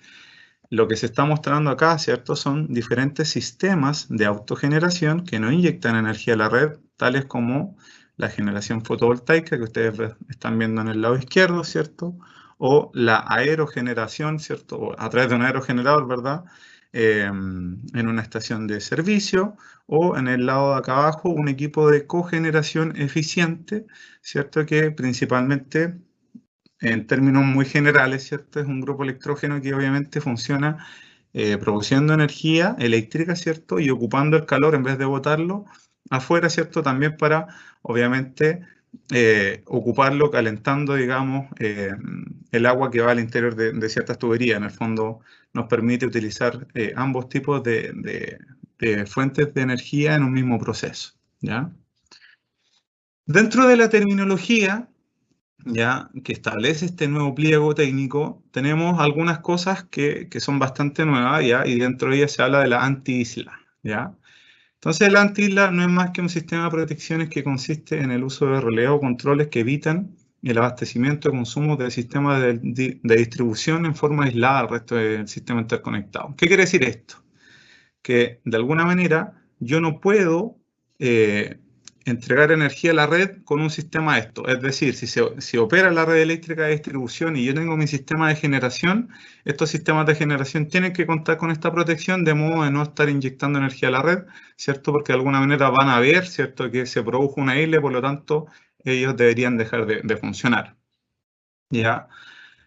lo que se está mostrando acá, ¿cierto? Son diferentes sistemas de autogeneración que no inyectan energía a la red, tales como la generación fotovoltaica que ustedes están viendo en el lado izquierdo, ¿cierto? O la aerogeneración, ¿cierto? O a través de un aerogenerador, ¿verdad? En una estación de servicio, o en el lado de acá abajo un equipo de cogeneración eficiente, ¿cierto? Que principalmente, en términos muy generales, ¿cierto? Es un grupo electrógeno que obviamente funciona produciendo energía eléctrica, ¿cierto? Y ocupando el calor en vez de botarlo afuera, ¿cierto? También para, obviamente, ocuparlo calentando, digamos, el agua que va al interior de ciertas tuberías. En el fondo nos permite utilizar ambos tipos de fuentes de energía en un mismo proceso, ¿ya? Dentro de la terminología, ya que establece este nuevo pliego técnico, tenemos algunas cosas que son bastante nuevas, ¿ya? Y dentro de ellas se habla de la anti-isla, ¿ya? Entonces, la anti-isla no es más que un sistema de protecciones que consiste en el uso de relés o controles que evitan el abastecimiento y consumo del sistema de distribución en forma aislada al resto del sistema interconectado. ¿Qué quiere decir esto? Que de alguna manera yo no puedo entregar energía a la red con un sistema de esto. Es decir, si opera la red eléctrica de distribución y yo tengo mi sistema de generación, estos sistemas de generación tienen que contar con esta protección de modo de no estar inyectando energía a la red, ¿cierto? Porque de alguna manera van a ver, ¿cierto?, que se produjo una isla y por lo tanto ellos deberían dejar de funcionar. ¿Ya?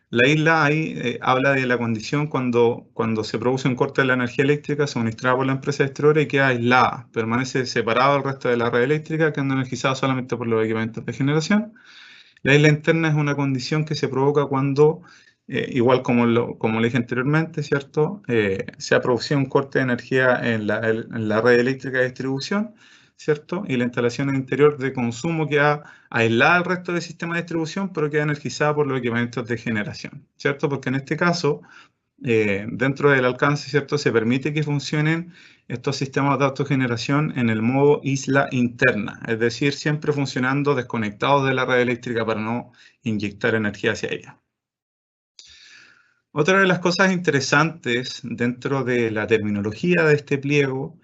La isla ahí habla de la condición cuando se produce un corte de la energía eléctrica suministrada por la empresa distribuidora y queda aislada, permanece separado del resto de la red eléctrica, quedando energizada solamente por los equipamientos de generación. La isla interna es una condición que se provoca cuando, igual como le dije anteriormente, ¿cierto? Se ha producido un corte de energía en la red eléctrica de distribución, ¿cierto? Y la instalación interior de consumo queda aislada del resto del sistema de distribución, pero queda energizada por los equipamientos de generación, ¿cierto? Porque en este caso, dentro del alcance, ¿cierto?, se permite que funcionen estos sistemas de autogeneración en el modo isla interna, es decir, siempre funcionando desconectados de la red eléctrica para no inyectar energía hacia ella. Otra de las cosas interesantes dentro de la terminología de este pliego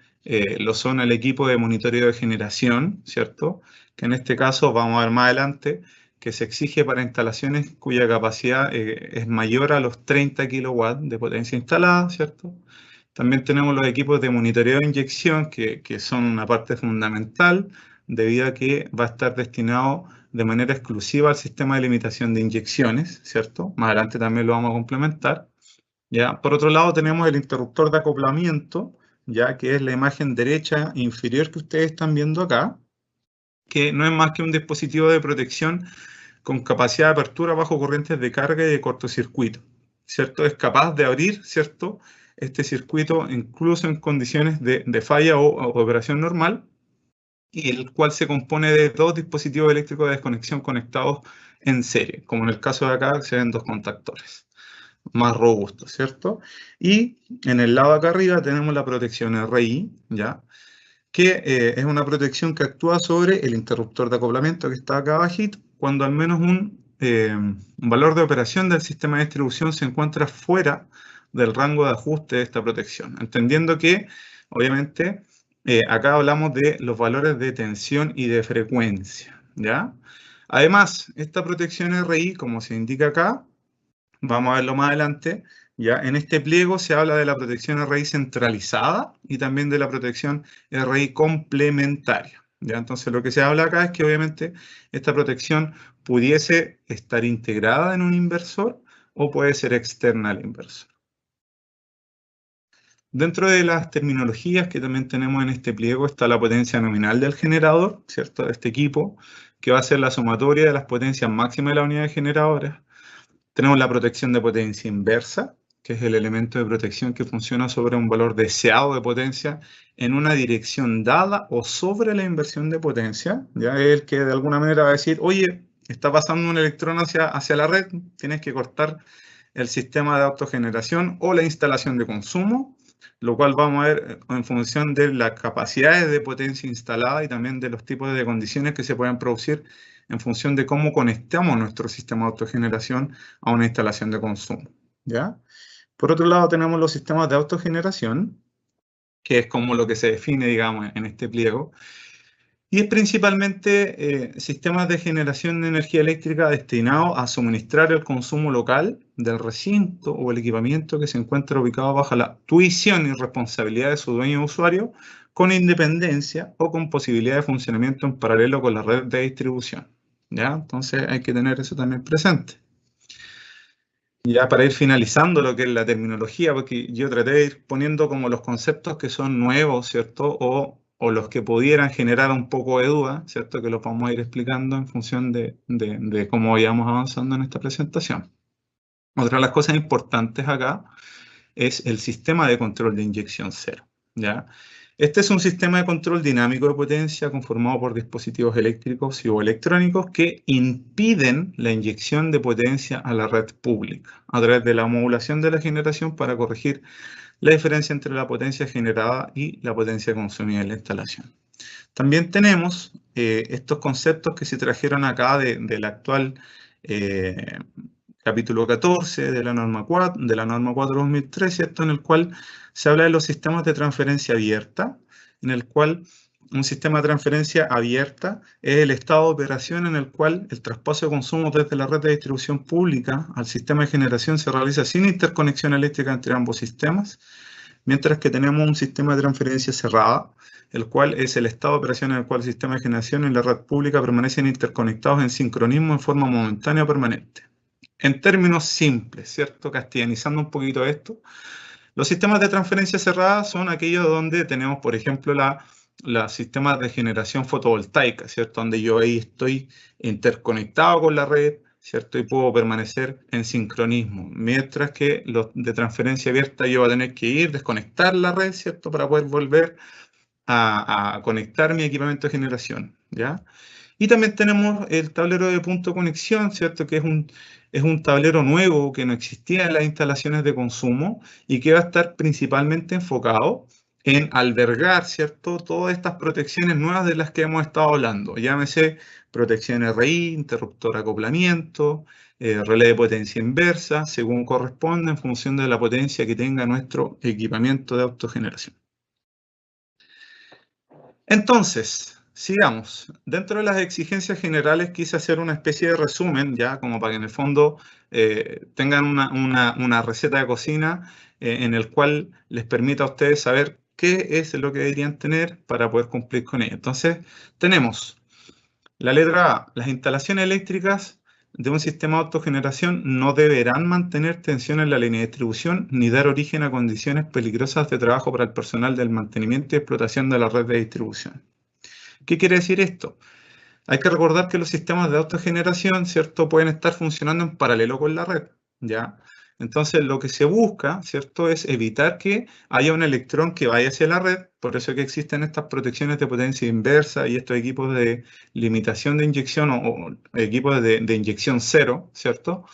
lo son el equipo de monitoreo de generación, ¿cierto? Que en este caso, vamos a ver más adelante, que se exige para instalaciones cuya capacidad es mayor a los 30 kilowatts de potencia instalada, ¿cierto? También tenemos los equipos de monitoreo de inyección, que son una parte fundamental, debido a que va a estar destinado de manera exclusiva al sistema de limitación de inyecciones, ¿cierto? Más adelante también lo vamos a complementar. ¿Ya? Por otro lado, tenemos el interruptor de acoplamiento, ya que es la imagen derecha inferior que ustedes están viendo acá, que no es más que un dispositivo de protección con capacidad de apertura bajo corrientes de carga y de cortocircuito, ¿cierto? Es capaz de abrir, ¿cierto?, este circuito incluso en condiciones de falla o operación normal, y el cual se compone de dos dispositivos eléctricos de desconexión conectados en serie, como en el caso de acá se ven dos contactores más robustos, ¿cierto? Y en el lado de acá arriba tenemos la protección RI, ¿ya?, que es una protección que actúa sobre el interruptor de acoplamiento que está acá abajito, cuando al menos un valor de operación del sistema de distribución se encuentra fuera del rango de ajuste de esta protección, entendiendo que, obviamente, acá hablamos de los valores de tensión y de frecuencia, ¿ya? Además, esta protección RI, como se indica acá, vamos a verlo más adelante, ya en este pliego se habla de la protección RI centralizada y también de la protección RI complementaria. ¿Ya? Entonces lo que se habla acá es que obviamente esta protección pudiese estar integrada en un inversor o puede ser externa al inversor. Dentro de las terminologías que también tenemos en este pliego está la potencia nominal del generador, ¿cierto? De este equipo, que va a ser la sumatoria de las potencias máximas de la unidad generadora. Tenemos la protección de potencia inversa, que es el elemento de protección que funciona sobre un valor deseado de potencia en una dirección dada o sobre la inversión de potencia. Ya es el que de alguna manera va a decir, oye, está pasando un electrón hacia la red, tienes que cortar el sistema de autogeneración o la instalación de consumo, lo cual vamos a ver en función de las capacidades de potencia instalada y también de los tipos de condiciones que se pueden producir en función de cómo conectamos nuestro sistema de autogeneración a una instalación de consumo, ¿ya? Por otro lado, tenemos los sistemas de autogeneración, que es como lo que se define, digamos, en este pliego, y es principalmente sistemas de generación de energía eléctrica destinados a suministrar el consumo local del recinto o el equipamiento que se encuentra ubicado bajo la tuición y responsabilidad de su dueño o usuario, con independencia o con posibilidad de funcionamiento en paralelo con la red de distribución. ¿Ya? Entonces hay que tener eso también presente. Ya para ir finalizando lo que es la terminología, porque yo traté de ir poniendo como los conceptos que son nuevos, ¿cierto? O los que pudieran generar un poco de duda, ¿cierto? Que los vamos a ir explicando en función de cómo vayamos avanzando en esta presentación. Otra de las cosas importantes acá es el sistema de control de inyección cero, ¿ya? Este es un sistema de control dinámico de potencia conformado por dispositivos eléctricos y o electrónicos que impiden la inyección de potencia a la red pública a través de la modulación de la generación para corregir la diferencia entre la potencia generada y la potencia consumida en la instalación. También tenemos estos conceptos que se trajeron acá del actual capítulo 14 de la norma 4/2003, ¿cierto? En el cual se habla de los sistemas de transferencia abierta, en el cual un sistema de transferencia abierta es el estado de operación en el cual el traspaso de consumo desde la red de distribución pública al sistema de generación se realiza sin interconexión eléctrica entre ambos sistemas, mientras que tenemos un sistema de transferencia cerrada, el cual es el estado de operación en el cual el sistema de generación y la red pública permanecen interconectados en sincronismo en forma momentánea o permanente. En términos simples, ¿cierto? Castellanizando un poquito esto, los sistemas de transferencia cerrada son aquellos donde tenemos, por ejemplo, los sistemas de generación fotovoltaica, ¿cierto? Donde yo ahí estoy interconectado con la red, ¿cierto? Y puedo permanecer en sincronismo. Mientras que los de transferencia abierta yo voy a tener que ir, desconectar la red, ¿cierto? Para poder volver a conectar mi equipamiento de generación, ¿ya? Y también tenemos el tablero de punto de conexión, ¿cierto? Que es un tablero nuevo que no existía en las instalaciones de consumo y que va a estar principalmente enfocado en albergar, ¿cierto? Todas estas protecciones nuevas de las que hemos estado hablando. Llámese protección RI, interruptor acoplamiento, relé de potencia inversa, según corresponde en función de la potencia que tenga nuestro equipamiento de autogeneración. Entonces, sigamos. Dentro de las exigencias generales quise hacer una especie de resumen, ya como para que en el fondo tengan una receta de cocina en el cual les permita a ustedes saber qué es lo que deberían tener para poder cumplir con ello. Entonces, tenemos la letra A. Las instalaciones eléctricas de un sistema de autogeneración no deberán mantener tensión en la línea de distribución ni dar origen a condiciones peligrosas de trabajo para el personal del mantenimiento y explotación de la red de distribución. ¿Qué quiere decir esto? Hay que recordar que los sistemas de autogeneración, ¿cierto?, pueden estar funcionando en paralelo con la red, ¿ya? Entonces, lo que se busca, ¿cierto?, es evitar que haya un electrón que vaya hacia la red, por eso que existen estas protecciones de potencia inversa y estos equipos de limitación de inyección o equipos de inyección cero, ¿cierto?,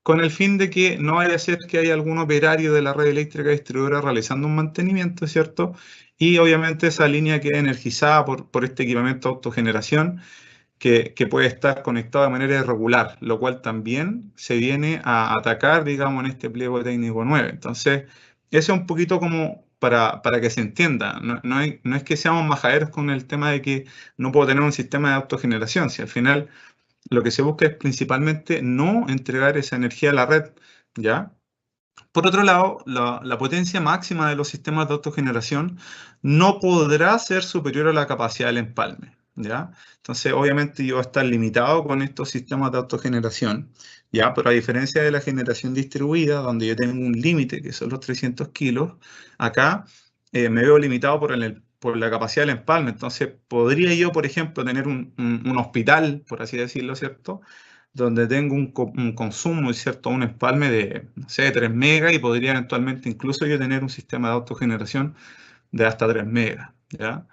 con el fin de que no vaya a ser que haya algún operario de la red eléctrica distribuidora realizando un mantenimiento, ¿cierto?, y obviamente esa línea queda energizada por este equipamiento de autogeneración, que puede estar conectado de manera irregular, lo cual también se viene a atacar, digamos, en este pliego técnico 9. Entonces, eso es un poquito como para que se entienda. No es que seamos majaderos con el tema de que no puedo tener un sistema de autogeneración, si al final lo que se busca es principalmente no entregar esa energía a la red, ¿ya? Por otro lado, la potencia máxima de los sistemas de autogeneración no podrá ser superior a la capacidad del empalme, ¿ya? Entonces, obviamente, yo voy a estar limitado con estos sistemas de autogeneración, ¿ya? Pero a diferencia de la generación distribuida, donde yo tengo un límite, que son los 300 kilos, acá me veo limitado por la capacidad del empalme. Entonces, podría yo, por ejemplo, tener un hospital, por así decirlo, ¿cierto?, donde tengo un consumo, ¿cierto?, un empalme de, no sé, 3 megas, y podría eventualmente incluso yo tener un sistema de autogeneración de hasta 3 megas, ¿ya?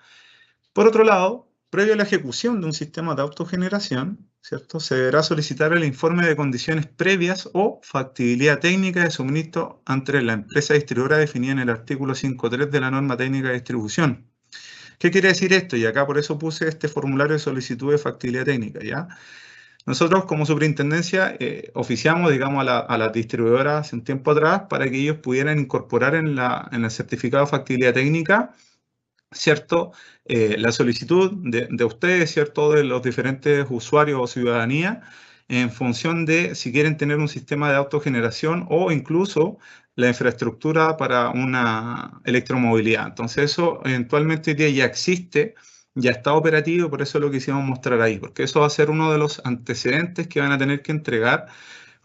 Por otro lado, previo a la ejecución de un sistema de autogeneración, ¿cierto?, se deberá solicitar el informe de condiciones previas o factibilidad técnica de suministro ante la empresa distribuidora definida en el artículo 5.3 de la norma técnica de distribución. ¿Qué quiere decir esto? Y acá por eso puse este formulario de solicitud de factibilidad técnica, ¿ya? Nosotros como superintendencia oficiamos, digamos, a las distribuidoras hace un tiempo atrás para que ellos pudieran incorporar en el certificado de factibilidad técnica, ¿cierto?, la solicitud de ustedes, ¿cierto?, de los diferentes usuarios o ciudadanía, en función de si quieren tener un sistema de autogeneración o incluso la infraestructura para una electromovilidad. Entonces eso eventualmente hoy día ya existe, ya está operativo, por eso lo quisimos mostrar ahí, porque eso va a ser uno de los antecedentes que van a tener que entregar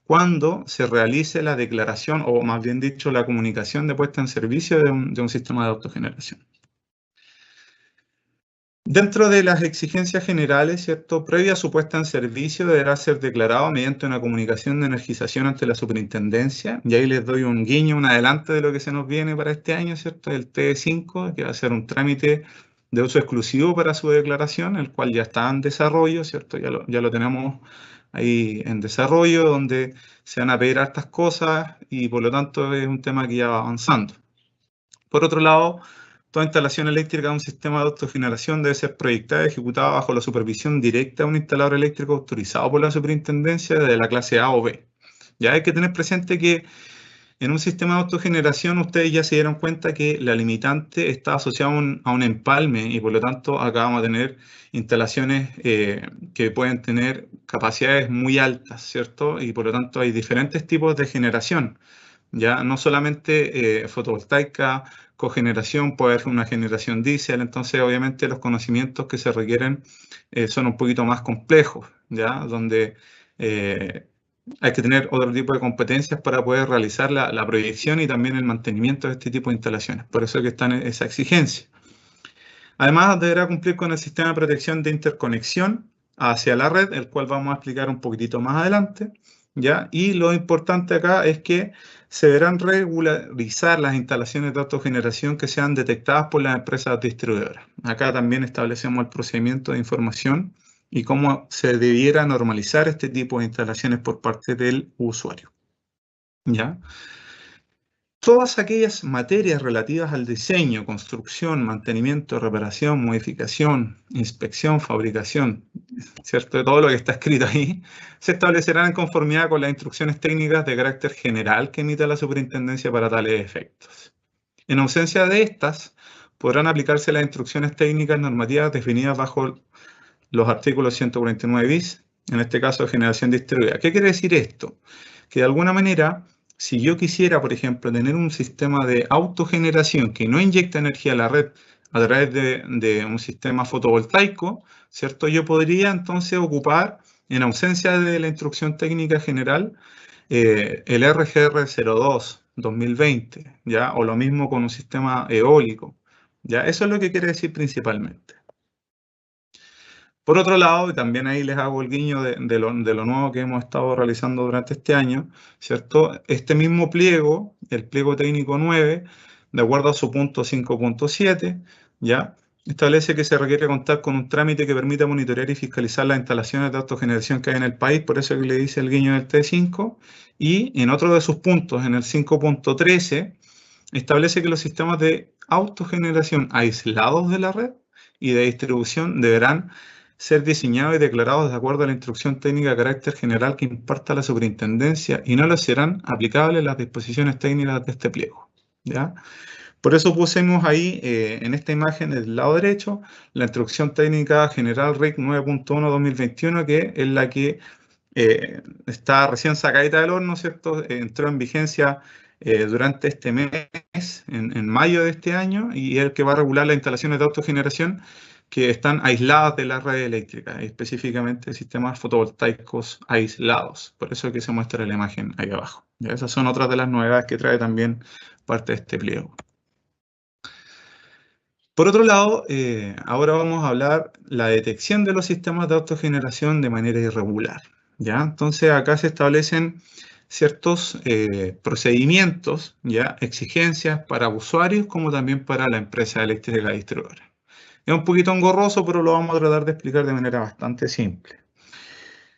cuando se realice la declaración, o más bien dicho, la comunicación de puesta en servicio de un sistema de autogeneración. Dentro de las exigencias generales, ¿cierto?, previa a su puesta en servicio deberá ser declarado mediante una comunicación de energización ante la superintendencia, y ahí les doy un guiño, un adelante de lo que se nos viene para este año, ¿cierto?, el T5, que va a ser un trámite de uso exclusivo para su declaración, el cual ya está en desarrollo, ¿cierto?, ya lo tenemos ahí en desarrollo, donde se van a pedir hartas cosas y por lo tanto es un tema que ya va avanzando. Por otro lado, toda instalación eléctrica de un sistema de autogeneración debe ser proyectada y ejecutada bajo la supervisión directa de un instalador eléctrico autorizado por la superintendencia de la clase A o B. Ya hay que tener presente que en un sistema de autogeneración ustedes ya se dieron cuenta que la limitante está asociada a un empalme, y por lo tanto acá vamos a tener instalaciones que pueden tener capacidades muy altas, ¿cierto? Y por lo tanto hay diferentes tipos de generación. Ya no solamente fotovoltaica, cogeneración, puede haber una generación diésel. Entonces obviamente los conocimientos que se requieren son un poquito más complejos, ¿ya? Donde hay que tener otro tipo de competencias para poder realizar la proyección y también el mantenimiento de este tipo de instalaciones. Por eso es que está en esa exigencia. Además, deberá cumplir con el sistema de protección de interconexión hacia la red, el cual vamos a explicar un poquitito más adelante, ¿ya? Y lo importante acá es que se deberán regularizar las instalaciones de autogeneración que sean detectadas por las empresas distribuidoras. Acá también establecemos el procedimiento de información y cómo se debiera normalizar este tipo de instalaciones por parte del usuario, ¿ya? Todas aquellas materias relativas al diseño, construcción, mantenimiento, reparación, modificación, inspección, fabricación, ¿cierto? Todo lo que está escrito ahí, se establecerán en conformidad con las instrucciones técnicas de carácter general que emita la superintendencia para tales efectos. En ausencia de estas, podrán aplicarse las instrucciones técnicas normativas definidas bajo los artículos 149 bis, en este caso de generación distribuida. ¿Qué quiere decir esto? Que de alguna manera, si yo quisiera, por ejemplo, tener un sistema de autogeneración que no inyecta energía a la red a través de un sistema fotovoltaico, ¿cierto? Yo podría entonces ocupar, en ausencia de la instrucción técnica general, el RGR 02/2020, ¿ya? O lo mismo con un sistema eólico, ¿ya? Eso es lo que quiere decir principalmente. Por otro lado, y también ahí les hago el guiño de lo nuevo que hemos estado realizando durante este año, ¿cierto? Este mismo pliego, el pliego técnico 9, de acuerdo a su punto 5.7, ¿ya? Establece que se requiere contar con un trámite que permita monitorear y fiscalizar las instalaciones de autogeneración que hay en el país, por eso que le dice el guiño del T5, y en otro de sus puntos, en el 5.13, establece que los sistemas de autogeneración aislados de la red y de distribución deberán ser diseñados y declarados de acuerdo a la instrucción técnica de carácter general que imparta la superintendencia y no les serán aplicables las disposiciones técnicas de este pliego, ¿ya? Por eso pusimos ahí en esta imagen del lado derecho la instrucción técnica general RIC 9.1/2021, que es la que está recién sacadita del horno, ¿cierto? Entró en vigencia durante este mes, en mayo de este año, y es el que va a regular las instalaciones de autogeneración que están aisladas de la red eléctrica, específicamente sistemas fotovoltaicos aislados. Por eso es que se muestra la imagen ahí abajo. ¿Ya? Esas son otras de las novedades que trae también parte de este pliego. Por otro lado, ahora vamos a hablar la detección de los sistemas de autogeneración de manera irregular. ¿Ya? Entonces acá se establecen ciertos procedimientos, ¿ya? Exigencias para usuarios como también para la empresa eléctrica distribuidora. Es un poquito engorroso, pero lo vamos a tratar de explicar de manera bastante simple.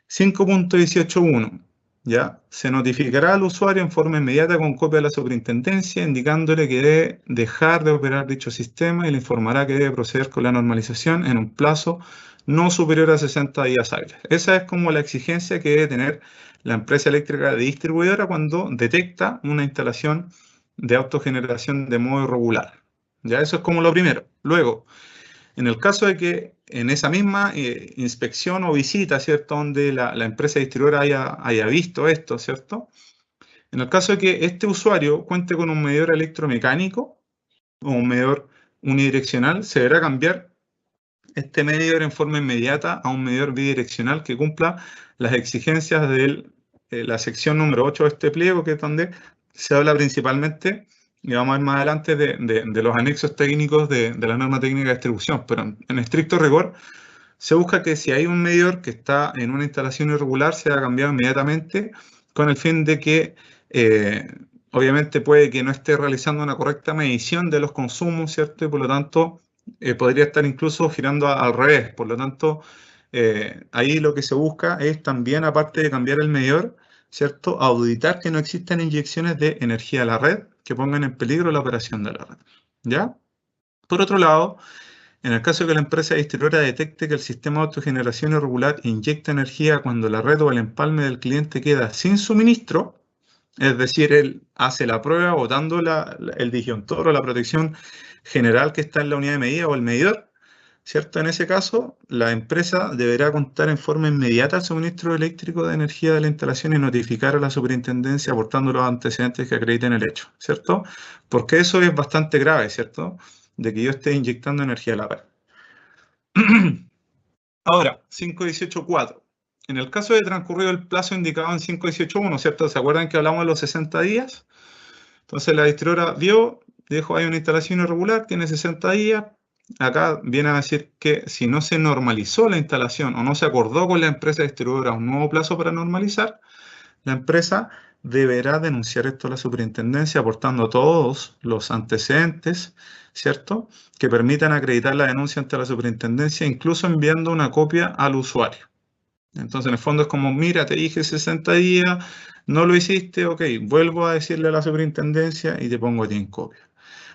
5.18.1. ¿Ya? Se notificará al usuario en forma inmediata con copia de la superintendencia, indicándole que debe dejar de operar dicho sistema y le informará que debe proceder con la normalización en un plazo no superior a 60 días hábiles. Esa es como la exigencia que debe tener la empresa eléctrica distribuidora cuando detecta una instalación de autogeneración de modo irregular. ¿Ya? Eso es como lo primero. Luego, en el caso de que en esa misma inspección o visita, ¿cierto?, donde la empresa distribuidora haya visto esto, ¿cierto? En el caso de que este usuario cuente con un medidor electromecánico o un medidor unidireccional, se deberá cambiar este medidor en forma inmediata a un medidor bidireccional que cumpla las exigencias de la sección número 8 de este pliego, que es donde se habla principalmente, y vamos a ver más adelante, de los anexos técnicos de la norma técnica de distribución. Pero en estricto rigor, se busca que si hay un medidor que está en una instalación irregular, sea cambiado inmediatamente con el fin de que, obviamente, puede que no esté realizando una correcta medición de los consumos, ¿cierto? Y por lo tanto, podría estar incluso girando al revés. Por lo tanto, ahí lo que se busca es también, aparte de cambiar el medidor, ¿cierto?, auditar que no existan inyecciones de energía a la red que pongan en peligro la operación de la red. ¿Ya? Por otro lado, en el caso de que la empresa distribuidora detecte que el sistema de autogeneración irregular inyecta energía cuando la red o el empalme del cliente queda sin suministro, es decir, él hace la prueba botando el disjuntor o la protección general que está en la unidad de medida o el medidor, ¿cierto? En ese caso, la empresa deberá contar en forma inmediata el suministro eléctrico de energía de la instalación y notificar a la superintendencia aportando los antecedentes que acrediten el hecho, ¿cierto? Porque eso es bastante grave, ¿cierto?, de que yo esté inyectando energía a la red. Ahora, 5.18.4. En el caso de transcurrido el plazo indicado en 5.18.1, ¿cierto? ¿Se acuerdan que hablamos de los 60 días? Entonces la distribuidora vio, dijo, hay una instalación irregular, tiene 60 días. Acá viene a decir que si no se normalizó la instalación o no se acordó con la empresa distribuidora un nuevo plazo para normalizar, la empresa deberá denunciar esto a la superintendencia aportando todos los antecedentes, ¿cierto?, que permitan acreditar la denuncia ante la superintendencia, incluso enviando una copia al usuario. Entonces, en el fondo es como, mira, te dije 60 días, no lo hiciste, ok, vuelvo a decirle a la superintendencia y te pongo a ti en copia.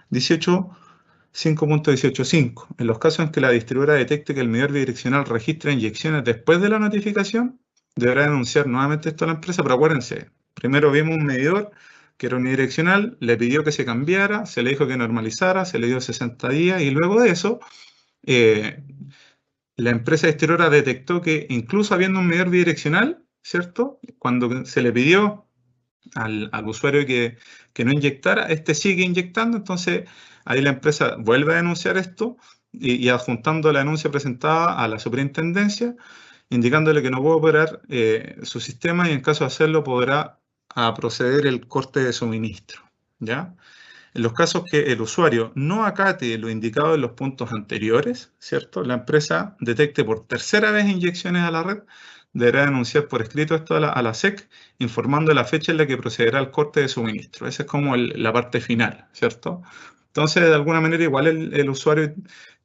5.18.5. En los casos en que la distribuidora detecte que el medidor bidireccional registra inyecciones después de la notificación, deberá denunciar nuevamente esto a la empresa, pero acuérdense, primero vimos un medidor que era unidireccional, le pidió que se cambiara, se le dijo que normalizara, se le dio 60 días y luego de eso, la empresa distribuidora detectó que incluso habiendo un medidor bidireccional, ¿cierto?, cuando se le pidió al usuario que no inyectara, este sigue inyectando, entonces ahí la empresa vuelve a denunciar esto y adjuntando la denuncia presentada a la superintendencia, indicándole que no puede operar su sistema y en caso de hacerlo podrá proceder el corte de suministro, ¿ya? En los casos que el usuario no acate lo indicado en los puntos anteriores, ¿cierto?, la empresa detecte por tercera vez inyecciones a la red, deberá denunciar por escrito esto a la SEC, informando de la fecha en la que procederá el corte de suministro. Esa es como la parte final, ¿cierto? Entonces, de alguna manera, igual el usuario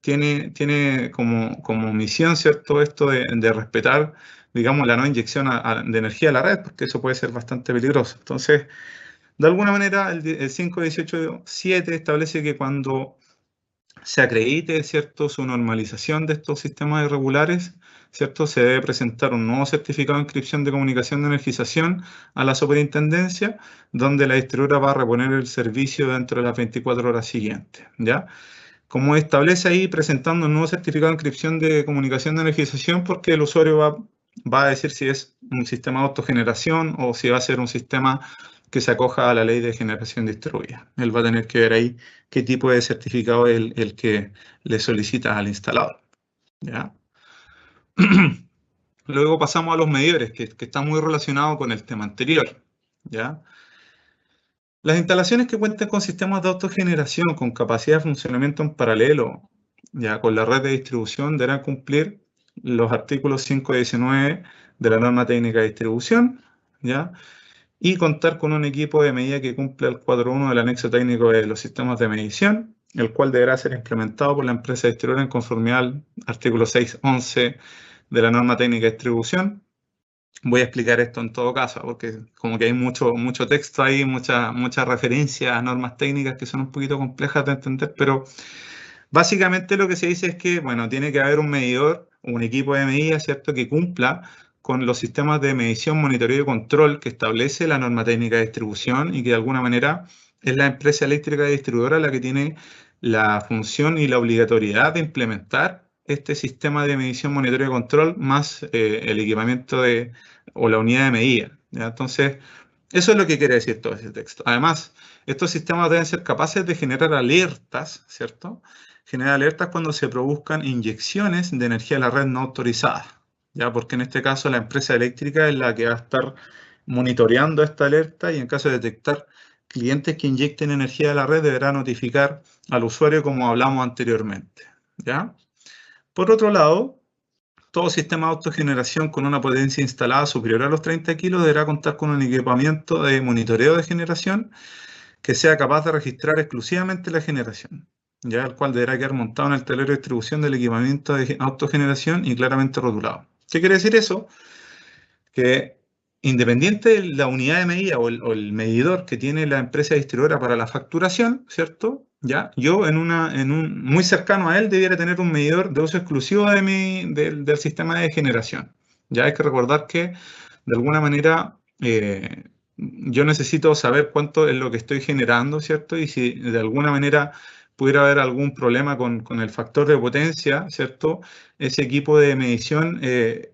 tiene como misión, ¿cierto?, esto de respetar, digamos, la no inyección de energía a la red, porque eso puede ser bastante peligroso. Entonces, de alguna manera, el 5.18.7 establece que cuando se acredite, ¿cierto?, su normalización de estos sistemas irregulares, ¿cierto?, se debe presentar un nuevo certificado de inscripción de comunicación de energización a la superintendencia, donde la distribuidora va a reponer el servicio dentro de las 24 horas siguientes, ¿ya? Como establece ahí, presentando un nuevo certificado de inscripción de comunicación de energización, porque el usuario va va a decir si es un sistema de autogeneración o si va a ser un sistema que se acoja a la ley de generación distribuida. Él va a tener que ver ahí qué tipo de certificado es el que le solicita al instalador. ¿Ya? Luego pasamos a los medidores, que está muy relacionado con el tema anterior. ¿Ya? Las instalaciones que cuenten con sistemas de autogeneración con capacidad de funcionamiento en paralelo, ya con la red de distribución, deberán cumplir los artículos 5 y 19 de la norma técnica de distribución, ¿ya? Y contar con un equipo de medida que cumpla el 4.1 del anexo técnico de los sistemas de medición, el cual deberá ser implementado por la empresa distribuidora en conformidad al artículo 6.11 de la norma técnica de distribución. Voy a explicar esto en todo caso, porque como que hay mucho texto ahí, mucha referencia a normas técnicas que son un poquito complejas de entender, pero básicamente lo que se dice es que, bueno, tiene que haber un medidor, un equipo de medida, ¿cierto?, que cumpla con los sistemas de medición, monitoreo y control que establece la norma técnica de distribución y que de alguna manera es la empresa eléctrica distribuidora la que tiene la función y la obligatoriedad de implementar este sistema de medición, monitoreo y control más el equipamiento o la unidad de medida, ¿ya? Entonces, eso es lo que quiere decir todo ese texto. Además, estos sistemas deben ser capaces de generar alertas, ¿cierto? Generar alertas cuando se produzcan inyecciones de energía a la red no autorizada, ¿ya? Porque en este caso la empresa eléctrica es la que va a estar monitoreando esta alerta y en caso de detectar clientes que inyecten energía a la red deberá notificar al usuario como hablamos anteriormente, ¿ya? Por otro lado, todo sistema de autogeneración con una potencia instalada superior a los 30 kilos deberá contar con un equipamiento de monitoreo de generación que sea capaz de registrar exclusivamente la generación, ya el cual deberá quedar montado en el tablero de distribución del equipamiento de autogeneración y claramente rotulado. ¿Qué quiere decir eso? Que independiente de la unidad de medida o el medidor que tiene la empresa distribuidora para la facturación, ¿cierto? Ya, yo muy cercano a él debiera tener un medidor de uso exclusivo del sistema de generación. Ya hay que recordar que de alguna manera yo necesito saber cuánto es lo que estoy generando, ¿cierto? Y si de alguna manera pudiera haber algún problema con el factor de potencia, ¿cierto? Ese equipo de medición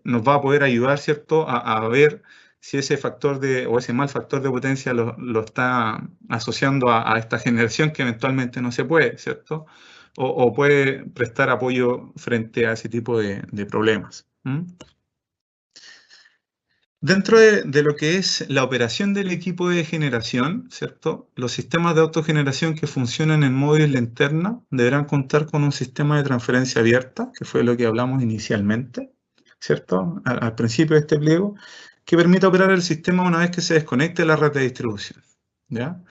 nos va a poder ayudar, ¿cierto? A ver si ese factor o ese mal factor de potencia lo está asociando a esta generación que eventualmente no se puede, ¿cierto? O puede prestar apoyo frente a ese tipo de problemas. Dentro de lo que es la operación del equipo de generación, ¿cierto? Los sistemas de autogeneración que funcionan en modo isla interna deberán contar con un sistema de transferencia abierta, que fue lo que hablamos inicialmente, ¿cierto? Al principio de este pliego, que permita operar el sistema una vez que se desconecte la red de distribución, ¿ya?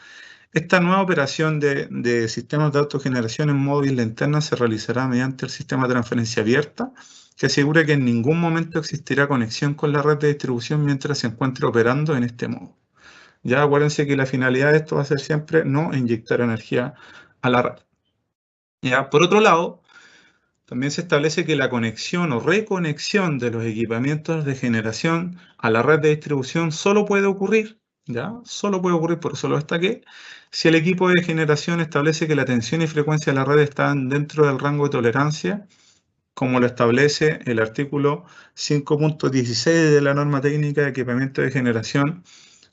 Esta nueva operación de sistemas de autogeneración en modo isla interna se realizará mediante el sistema de transferencia abierta, que asegura que en ningún momento existirá conexión con la red de distribución mientras se encuentre operando en este modo. Ya acuérdense que la finalidad de esto va a ser siempre no inyectar energía a la red. Ya, por otro lado, también se establece que la conexión o reconexión de los equipamientos de generación a la red de distribución solo puede ocurrir, ¿ya? Solo puede ocurrir, por eso lo destaqué, si el equipo de generación establece que la tensión y frecuencia de la red están dentro del rango de tolerancia, como lo establece el artículo 5.16 de la norma técnica de equipamiento de generación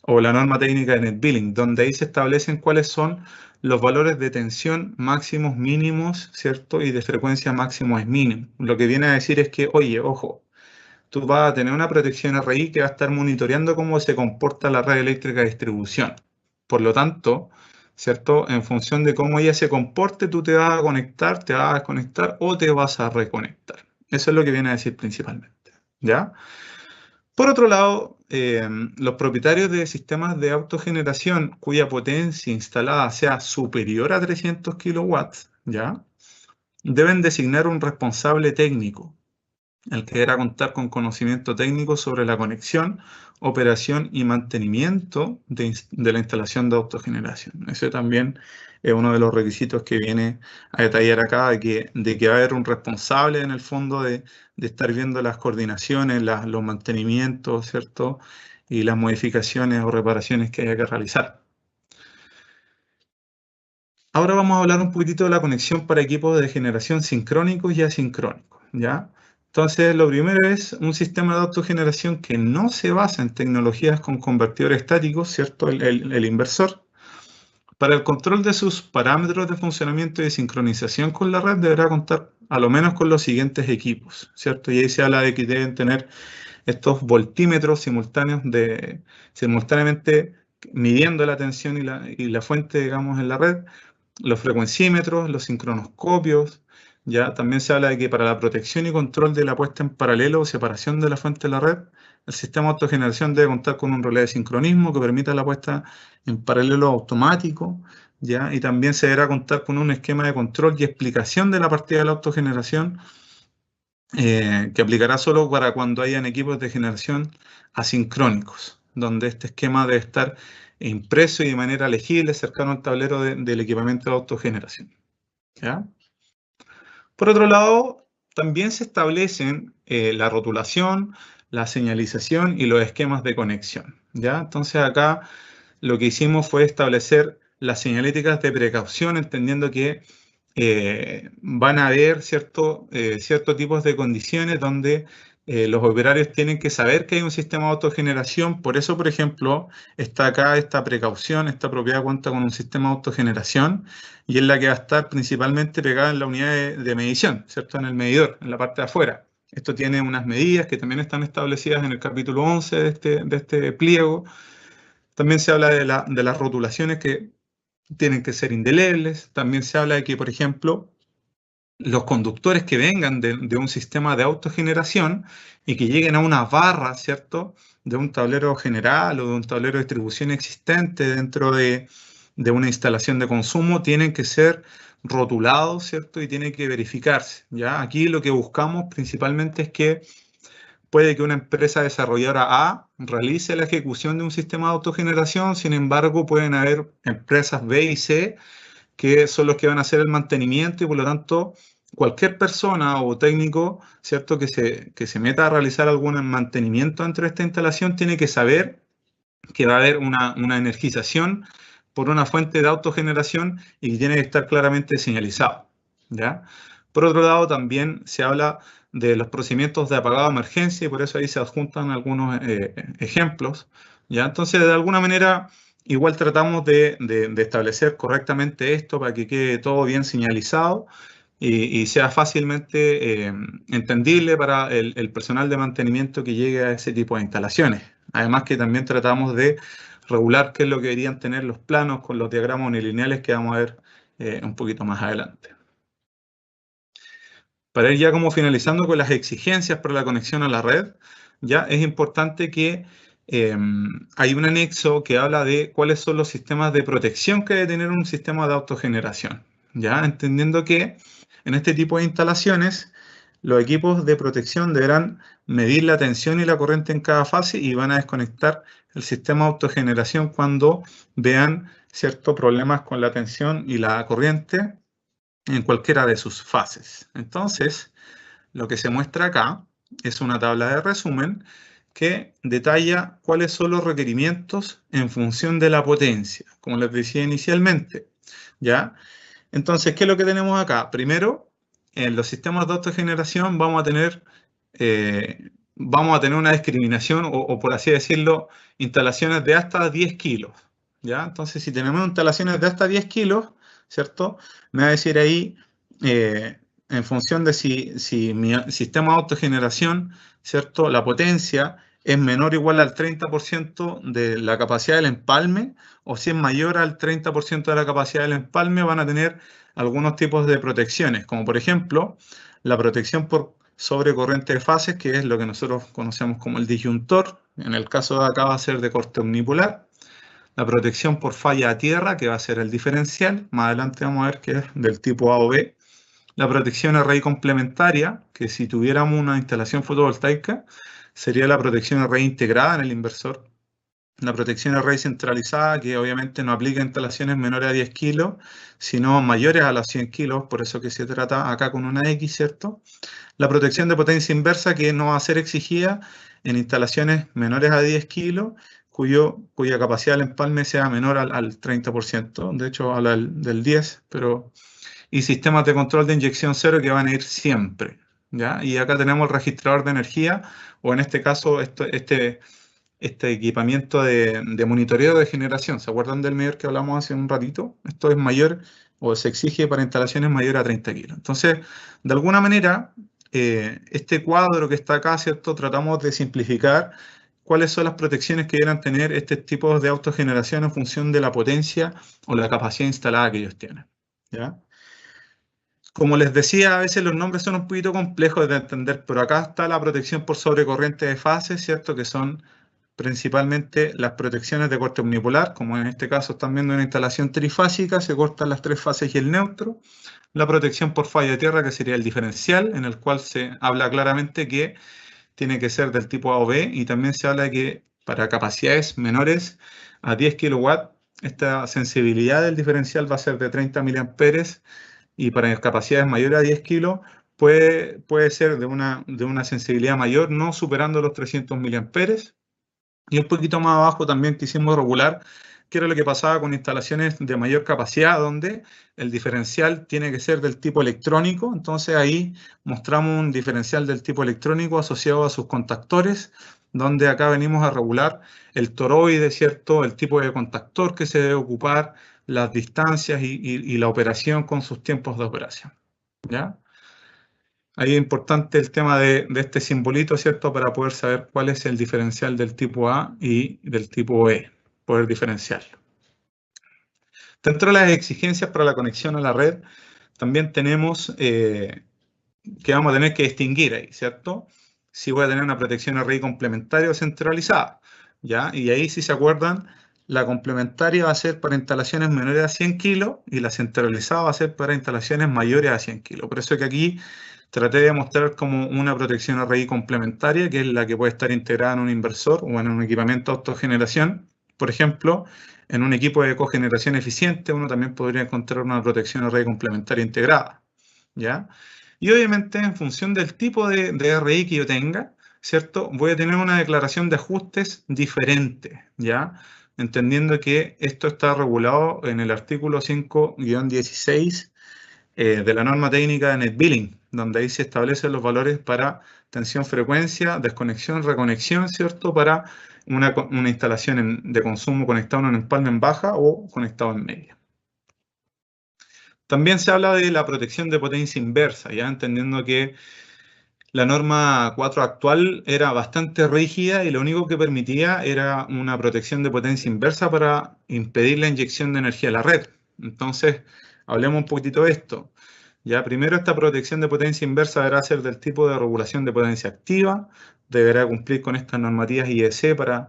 o la norma técnica de net billing, donde ahí se establecen cuáles son los valores de tensión máximos mínimos, ¿cierto? Y de frecuencia máximo es mínimo. Lo que viene a decir es que, oye, ojo, tú vas a tener una protección RI que va a estar monitoreando cómo se comporta la red eléctrica de distribución. Por lo tanto, ¿cierto? En función de cómo ella se comporte, tú te vas a conectar, te vas a desconectar o te vas a reconectar. Eso es lo que viene a decir principalmente, ¿ya? Por otro lado, los propietarios de sistemas de autogeneración cuya potencia instalada sea superior a 300 kilowatts, ¿ya? Deben designar un responsable técnico, el que deberá contar con conocimiento técnico sobre la conexión, operación y mantenimiento de la instalación de autogeneración. Ese también es uno de los requisitos que viene a detallar acá, de que va a haber un responsable en el fondo de estar viendo las coordinaciones, los mantenimientos, ¿cierto? Y las modificaciones o reparaciones que haya que realizar. Ahora vamos a hablar un poquitito de la conexión para equipos de generación sincrónicos y asincrónicos, ¿ya? Entonces, lo primero es un sistema de autogeneración que no se basa en tecnologías con convertidores estáticos, ¿cierto? El inversor. Para el control de sus parámetros de funcionamiento y de sincronización con la red deberá contar a lo menos con los siguientes equipos, ¿cierto? Y ahí se habla de que deben tener estos voltímetros simultáneamente midiendo la tensión y la fuente, digamos, en la red, los frecuencímetros, los sincronoscopios. Ya también se habla de que para la protección y control de la puesta en paralelo o separación de la fuente de la red, el sistema de autogeneración debe contar con un relé de sincronismo que permita la puesta en paralelo automático, ¿ya? Y también se deberá contar con un esquema de control y explicación de la partida de la autogeneración, que aplicará solo para cuando hayan equipos de generación asincrónicos, donde este esquema debe estar impreso y de manera legible cercano al tablero del equipamiento de autogeneración, ¿ya? Por otro lado, también se establecen la rotulación, la señalización y los esquemas de conexión, ¿ya? Entonces acá lo que hicimos fue establecer las señaléticas de precaución, entendiendo que van a haber ciertos tipos de condiciones donde los operarios tienen que saber que hay un sistema de autogeneración. Por eso, por ejemplo, está acá esta precaución, esta propiedad cuenta con un sistema de autogeneración y es la que va a estar principalmente pegada en la unidad de medición, ¿cierto? En el medidor, en la parte de afuera. Esto tiene unas medidas que también están establecidas en el capítulo 11 de este pliego. También se habla de las rotulaciones que tienen que ser indelebles. También se habla de que, por ejemplo, los conductores que vengan de un sistema de autogeneración y que lleguen a una barra, ¿cierto?, de un tablero general o de un tablero de distribución existente dentro de una instalación de consumo, tienen que ser rotulados, ¿cierto?, y tienen que verificarse, ¿ya? Aquí lo que buscamos principalmente es que puede que una empresa desarrolladora A realice la ejecución de un sistema de autogeneración, sin embargo, pueden haber empresas B y C que son los que van a hacer el mantenimiento y por lo tanto cualquier persona o técnico, ¿cierto?, que se meta a realizar algún mantenimiento dentro de esta instalación tiene que saber que va a haber una energización por una fuente de autogeneración y que tiene que estar claramente señalizado, ¿ya? Por otro lado, también se habla de los procedimientos de apagado de emergencia y por eso ahí se adjuntan algunos ejemplos, ¿ya? Entonces, de alguna manera, igual tratamos de establecer correctamente esto para que quede todo bien señalizado y sea fácilmente entendible para el personal de mantenimiento que llegue a ese tipo de instalaciones. Además que también tratamos de regular qué es lo que deberían tener los planos con los diagramas unilineales que vamos a ver un poquito más adelante. Para ir ya como finalizando con las exigencias para la conexión a la red, ya es importante que hay un anexo que habla de cuáles son los sistemas de protección que debe tener un sistema de autogeneración, ya entendiendo que en este tipo de instalaciones los equipos de protección deberán medir la tensión y la corriente en cada fase y van a desconectar el sistema de autogeneración cuando vean ciertos problemas con la tensión y la corriente en cualquiera de sus fases. Entonces, lo que se muestra acá es una tabla de resumen que detalla cuáles son los requerimientos en función de la potencia, como les decía inicialmente, ¿ya? Entonces, ¿qué es lo que tenemos acá? Primero, en los sistemas de autogeneración vamos a tener una discriminación o por así decirlo, instalaciones de hasta 10 kilos, ¿ya? Entonces, si tenemos instalaciones de hasta 10 kilos, ¿cierto? Me va a decir ahí, en función de si mi sistema de autogeneración, ¿cierto?, la potencia es menor o igual al 30% de la capacidad del empalme, o si es mayor al 30% de la capacidad del empalme, van a tener algunos tipos de protecciones, como por ejemplo, la protección por sobrecorriente de fases, que es lo que nosotros conocemos como el disyuntor. En el caso de acá va a ser de corte omnipolar. La protección por falla a tierra, que va a ser el diferencial. Más adelante vamos a ver que es del tipo A o B. La protección array complementaria, que si tuviéramos una instalación fotovoltaica, sería la protección array integrada en el inversor. La protección array centralizada, que obviamente no aplica a instalaciones menores a 10 kilos, sino mayores a los 100 kilos, por eso que se trata acá con una X, ¿cierto? La protección de potencia inversa, que no va a ser exigida en instalaciones menores a 10 kilos, cuya capacidad del empalme sea menor al 30%, de hecho habla del 10%, pero y sistemas de control de inyección cero que van a ir siempre, ¿ya? Y acá tenemos el registrador de energía, o en este caso este equipamiento de monitoreo de generación. ¿Se acuerdan del medidor que hablamos hace un ratito? Esto es mayor, o se exige para instalaciones mayores a 30 kilos. Entonces, de alguna manera, este cuadro que está acá, ¿cierto? Tratamos de simplificar cuáles son las protecciones que deben tener este tipo de autogeneración en función de la potencia o la capacidad instalada que ellos tienen, ¿ya? Como les decía, a veces los nombres son un poquito complejos de entender, pero acá está la protección por sobrecorriente de fase, ¿cierto? Que son principalmente las protecciones de corte unipolar, como en este caso están viendo una instalación trifásica, se cortan las tres fases y el neutro. La protección por falla de tierra, que sería el diferencial, en el cual se habla claramente que tiene que ser del tipo A o B, y también se habla que para capacidades menores a 10 kW, esta sensibilidad del diferencial va a ser de 30 mA, y para capacidades mayores a 10 kilos puede ser de una sensibilidad mayor, no superando los 300 mA. Y un poquito más abajo también quisimos regular qué era lo que pasaba con instalaciones de mayor capacidad, donde el diferencial tiene que ser del tipo electrónico. Entonces ahí mostramos un diferencial del tipo electrónico asociado a sus contactores, donde acá venimos a regular el toroide, ¿cierto? El tipo de contactor que se debe ocupar, las distancias y la operación con sus tiempos de operación, ¿ya? Ahí es importante el tema de este simbolito, ¿cierto? Para poder saber cuál es el diferencial del tipo A y del tipo E, poder diferenciarlo. Dentro de las exigencias para la conexión a la red, también tenemos que vamos a tener que distinguir ahí, ¿cierto? Si voy a tener una protección RI complementaria o centralizada, ¿ya? Y ahí, si se acuerdan, la complementaria va a ser para instalaciones menores a 100 kilos y la centralizada va a ser para instalaciones mayores a 100 kilos. Por eso que aquí traté de mostrar como una protección RI complementaria, que es la que puede estar integrada en un inversor o en un equipamiento de autogeneración. Por ejemplo, en un equipo de cogeneración eficiente, uno también podría encontrar una protección RI complementaria integrada, ¿ya? Y obviamente, en función del tipo de RI que yo tenga, ¿cierto? Voy a tener una declaración de ajustes diferente, ¿ya? Entendiendo que esto está regulado en el artículo 5-16 de la norma técnica de NetBilling, donde ahí se establecen los valores para tensión, frecuencia, desconexión, reconexión, ¿cierto? Para una instalación de consumo conectado en un empalme en baja o conectado en media. También se habla de la protección de potencia inversa, ya entendiendo que la norma 4 actual era bastante rígida y lo único que permitía era una protección de potencia inversa para impedir la inyección de energía a la red. Entonces, hablemos un poquitito de esto. Ya, primero, esta protección de potencia inversa deberá ser del tipo de regulación de potencia activa, deberá cumplir con estas normativas IEC para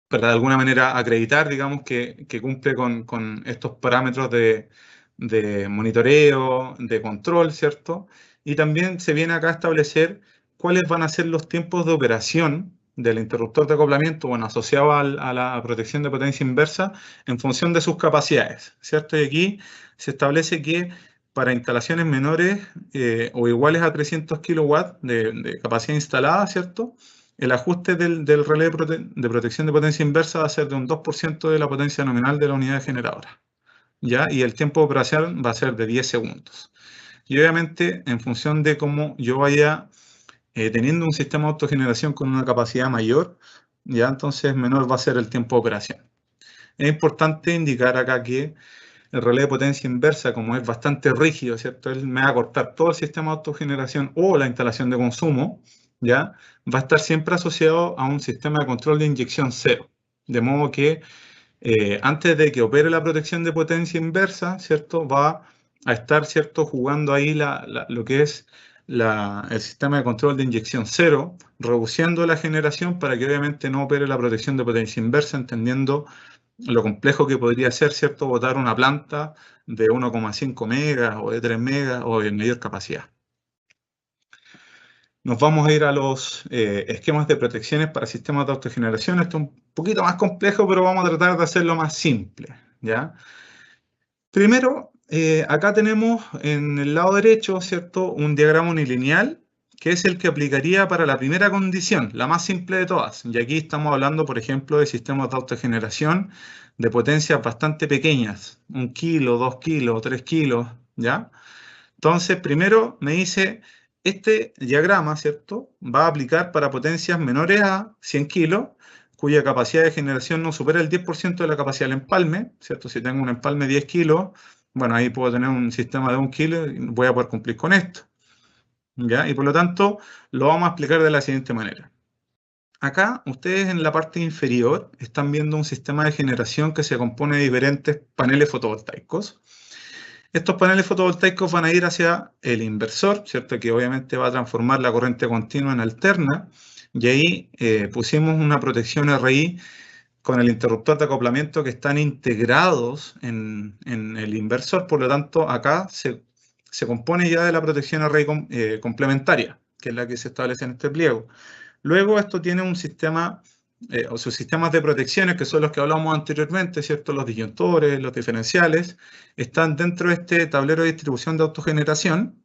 de alguna manera acreditar, digamos, que cumple con estos parámetros de monitoreo, de control, ¿cierto? Y también se viene acá a establecer cuáles van a ser los tiempos de operación del interruptor de acoplamiento, bueno, asociado a la protección de potencia inversa en función de sus capacidades, ¿cierto? Y aquí se establece que para instalaciones menores o iguales a 300 kilowatts de capacidad instalada, ¿cierto? El ajuste del relé de protección de potencia inversa va a ser de un 2% de la potencia nominal de la unidad generadora, ¿ya? Y el tiempo de operación va a ser de 10 segundos. Y obviamente, en función de cómo yo vaya teniendo un sistema de autogeneración con una capacidad mayor, ¿ya? Entonces menor va a ser el tiempo de operación. Es importante indicar acá que el relé de potencia inversa, como es bastante rígido, ¿cierto? Él me va a cortar todo el sistema de autogeneración o la instalación de consumo, ¿ya? Va a estar siempre asociado a un sistema de control de inyección cero. De modo que antes de que opere la protección de potencia inversa, ¿cierto? Va a estar, ¿cierto? Jugando ahí lo que es el sistema de control de inyección cero, reduciendo la generación para que obviamente no opere la protección de potencia inversa, entendiendo lo complejo que podría ser, ¿cierto? Botar una planta de 1,5 megas o de 3 megas o de mayor capacidad. Nos vamos a ir a los esquemas de protecciones para sistemas de autogeneración. Esto es un poquito más complejo, pero vamos a tratar de hacerlo más simple, ¿ya? Primero, acá tenemos en el lado derecho, ¿cierto? Un diagrama unilineal, que es el que aplicaría para la primera condición, la más simple de todas. Y aquí estamos hablando, por ejemplo, de sistemas de autogeneración de potencias bastante pequeñas, 1 kilo, 2 kilos, 3 kilos, ¿ya? Entonces, primero me dice, este diagrama, ¿cierto?, va a aplicar para potencias menores a 100 kilos, cuya capacidad de generación no supera el 10% de la capacidad del empalme, ¿cierto? Si tengo un empalme de 10 kilos, bueno, ahí puedo tener un sistema de 1 kilo y voy a poder cumplir con esto, ¿ya? Y por lo tanto, lo vamos a explicar de la siguiente manera. Acá, ustedes en la parte inferior están viendo un sistema de generación que se compone de diferentes paneles fotovoltaicos. Estos paneles fotovoltaicos van a ir hacia el inversor, ¿cierto? Que obviamente va a transformar la corriente continua en alterna. Y ahí pusimos una protección RI con el interruptor de acoplamiento que están integrados en el inversor. Por lo tanto, acá se compone ya de la protección RI complementaria, que es la que se establece en este pliego. Luego esto tiene un sistema, o sus sistemas de protecciones, que son los que hablamos anteriormente, ¿cierto? Los disyuntores, los diferenciales, están dentro de este tablero de distribución de autogeneración,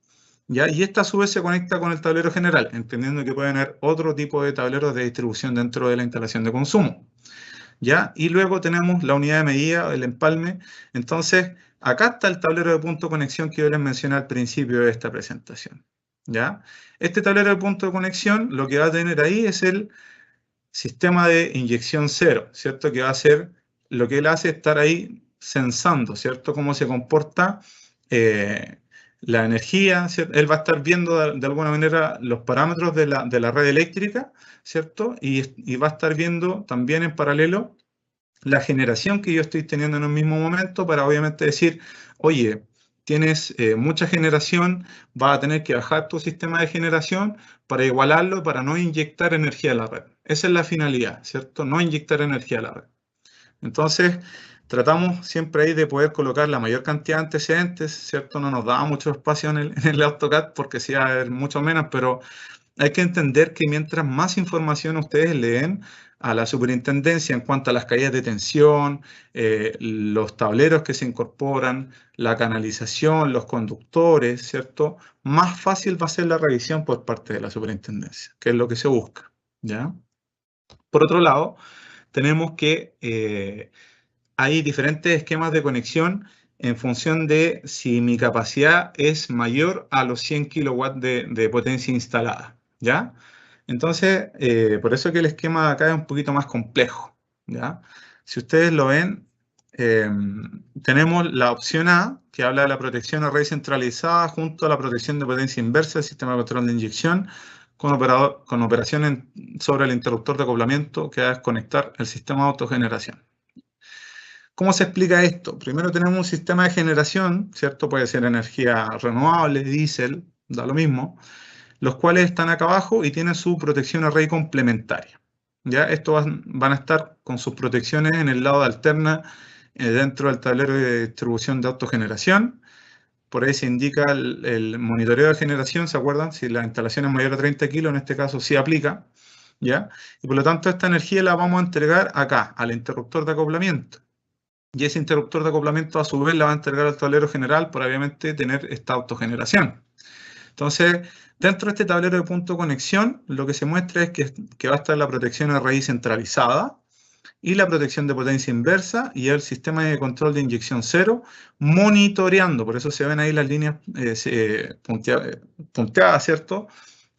¿ya? Y esta a su vez se conecta con el tablero general, entendiendo que pueden haber otro tipo de tableros de distribución dentro de la instalación de consumo, ¿ya? Y luego tenemos la unidad de medida, el empalme. Entonces, acá está el tablero de punto de conexión que yo les mencioné al principio de esta presentación, ¿ya? Este tablero de punto de conexión lo que va a tener ahí es el sistema de inyección cero, ¿cierto? Que va a ser, lo que él hace es estar ahí sensando, ¿cierto? Cómo se comporta la energía, ¿cierto? Él va a estar viendo de alguna manera los parámetros de la red eléctrica, ¿cierto? Y va a estar viendo también en paralelo la generación que yo estoy teniendo en un mismo momento para obviamente decir, oye, tienes mucha generación, vas a tener que bajar tu sistema de generación para igualarlo, para no inyectar energía a la red. Esa es la finalidad, ¿cierto? No inyectar energía a la red. Entonces, tratamos siempre ahí de poder colocar la mayor cantidad de antecedentes, ¿cierto? No nos da mucho espacio en el AutoCAD porque sí va a haber mucho menos, pero hay que entender que mientras más información ustedes le den a la superintendencia en cuanto a las caídas de tensión, los tableros que se incorporan, la canalización, los conductores, ¿cierto? Más fácil va a ser la revisión por parte de la superintendencia, que es lo que se busca, ¿ya? Por otro lado, tenemos que hay diferentes esquemas de conexión en función de si mi capacidad es mayor a los 100 kilowatts de potencia instalada, ¿ya? Entonces, por eso que el esquema de acá es un poquito más complejo, ¿ya? Si ustedes lo ven, tenemos la opción A, que habla de la protección array centralizada junto a la protección de potencia inversa del sistema de control de inyección con operación sobre el interruptor de acoplamiento que va a desconectar el sistema de autogeneración. ¿Cómo se explica esto? Primero tenemos un sistema de generación, ¿cierto? Puede ser energía renovable, diésel, da lo mismo, los cuales están acá abajo y tienen su protección array complementaria. ¿Ya? Estos van a estar con sus protecciones en el lado de alterna dentro del tablero de distribución de autogeneración. Por ahí se indica el monitoreo de generación, ¿se acuerdan? Si la instalación es mayor a 30 kilos, en este caso sí aplica, ¿ya? Y por lo tanto esta energía la vamos a entregar acá, al interruptor de acoplamiento. Y ese interruptor de acoplamiento a su vez la va a entregar al tablero general para obviamente tener esta autogeneración. Entonces, dentro de este tablero de punto de conexión, lo que se muestra es que va a estar la protección RI centralizada y la protección de potencia inversa y el sistema de control de inyección cero monitoreando. Por eso se ven ahí las líneas punteadas, ¿cierto?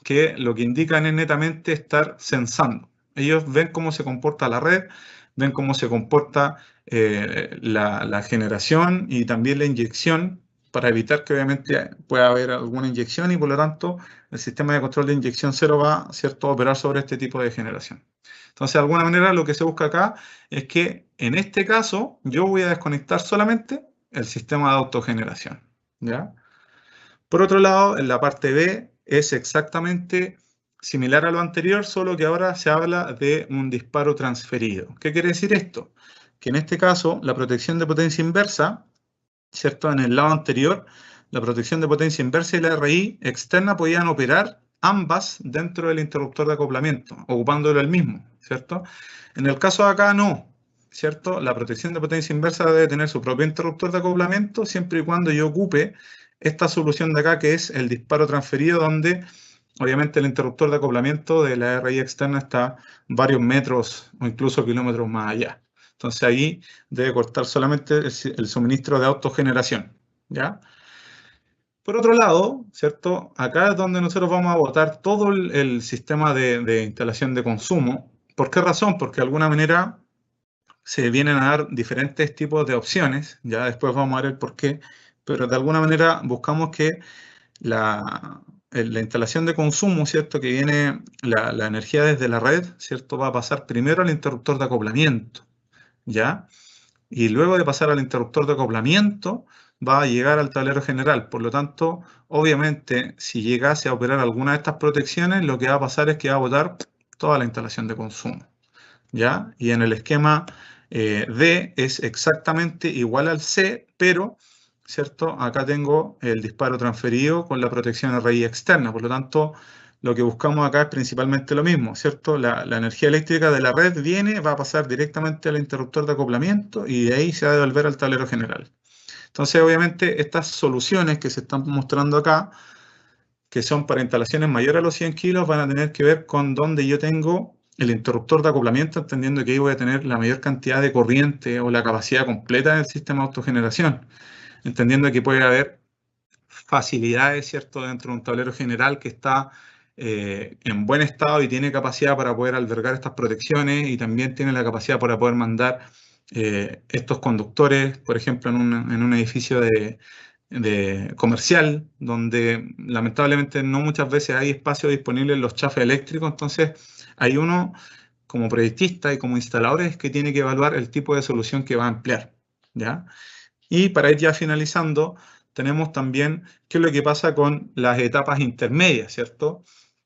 Que lo que indican es netamente estar sensando. Ellos ven cómo se comporta la red, ven cómo se comporta la generación y también la inyección para evitar que obviamente pueda haber alguna inyección y por lo tanto el sistema de control de inyección cero va, ¿cierto?, a operar sobre este tipo de generación. Entonces, de alguna manera lo que se busca acá es que en este caso yo voy a desconectar solamente el sistema de autogeneración, ¿ya? Por otro lado, en la parte B es exactamente similar a lo anterior, solo que ahora se habla de un disparo transferido. ¿Qué quiere decir esto? Que en este caso la protección de potencia inversa, ¿cierto? En el lado anterior, la protección de potencia inversa y la RI externa podían operar ambas dentro del interruptor de acoplamiento, ocupándolo el mismo, ¿cierto? En el caso de acá no, ¿cierto? La protección de potencia inversa debe tener su propio interruptor de acoplamiento siempre y cuando yo ocupe esta solución de acá que es el disparo transferido, donde obviamente el interruptor de acoplamiento de la RI externa está varios metros o incluso kilómetros más allá. Entonces ahí debe cortar solamente el suministro de autogeneración, ¿ya? Por otro lado, ¿cierto? Acá es donde nosotros vamos a botar todo el sistema de instalación de consumo. ¿Por qué razón? Porque de alguna manera se vienen a dar diferentes tipos de opciones, ya después vamos a ver el por qué, pero de alguna manera buscamos que la instalación de consumo, ¿cierto? Que viene la energía desde la red, ¿cierto? Va a pasar primero al interruptor de acoplamiento, ¿ya? Y luego de pasar al interruptor de acoplamiento, va a llegar al tablero general. Por lo tanto, obviamente, si llegase a operar alguna de estas protecciones, lo que va a pasar es que va a botar toda la instalación de consumo, ¿ya? Y en el esquema D es exactamente igual al C, pero, ¿cierto? Acá tengo el disparo transferido con la protección RI externa. Por lo tanto, lo que buscamos acá es principalmente lo mismo, ¿cierto? La energía eléctrica de la red viene, va a pasar directamente al interruptor de acoplamiento y de ahí se va a devolver al tablero general. Entonces, obviamente, estas soluciones que se están mostrando acá, que son para instalaciones mayores a los 100 kilos, van a tener que ver con dónde yo tengo el interruptor de acoplamiento, entendiendo que ahí voy a tener la mayor cantidad de corriente o la capacidad completa del sistema de autogeneración, entendiendo que puede haber facilidades, ¿cierto?, dentro de un tablero general que está en buen estado y tiene capacidad para poder albergar estas protecciones y también tiene la capacidad para poder mandar estos conductores, por ejemplo, en un edificio de comercial, donde lamentablemente no muchas veces hay espacio disponible en los chafes eléctricos. Entonces, hay uno como proyectista y como instaladores que tiene que evaluar el tipo de solución que va a emplear, ¿ya? Y para ir ya finalizando, tenemos también qué es lo que pasa con las etapas intermedias, ¿cierto?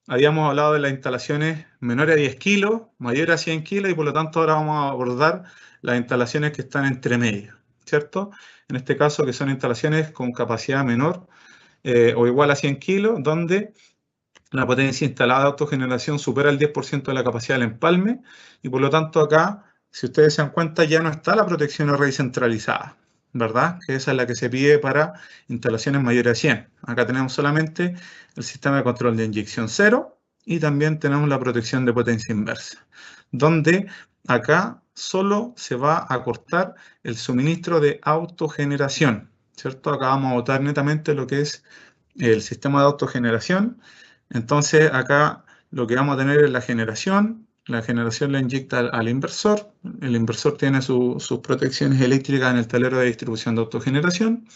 Habíamos hablado de las instalaciones menores a 10 kilos, mayores a 100 kilos, y por lo tanto ahora vamos a abordar las instalaciones que están entre medias, ¿cierto? En este caso, que son instalaciones con capacidad menor o igual a 100 kilos, donde la potencia instalada de autogeneración supera el 10% de la capacidad del empalme, y por lo tanto acá, si ustedes se dan cuenta, ya no está la protección array centralizada, ¿verdad? Que esa es la que se pide para instalaciones mayores a 100. Acá tenemos solamente el sistema de control de inyección cero y también tenemos la protección de potencia inversa, donde acá solo se va a cortar el suministro de autogeneración, ¿cierto? Acá vamos a botar netamente lo que es el sistema de autogeneración. Entonces acá lo que vamos a tener es la generación la inyecta al inversor, el inversor tiene sus protecciones eléctricas en el tablero de distribución de autogeneración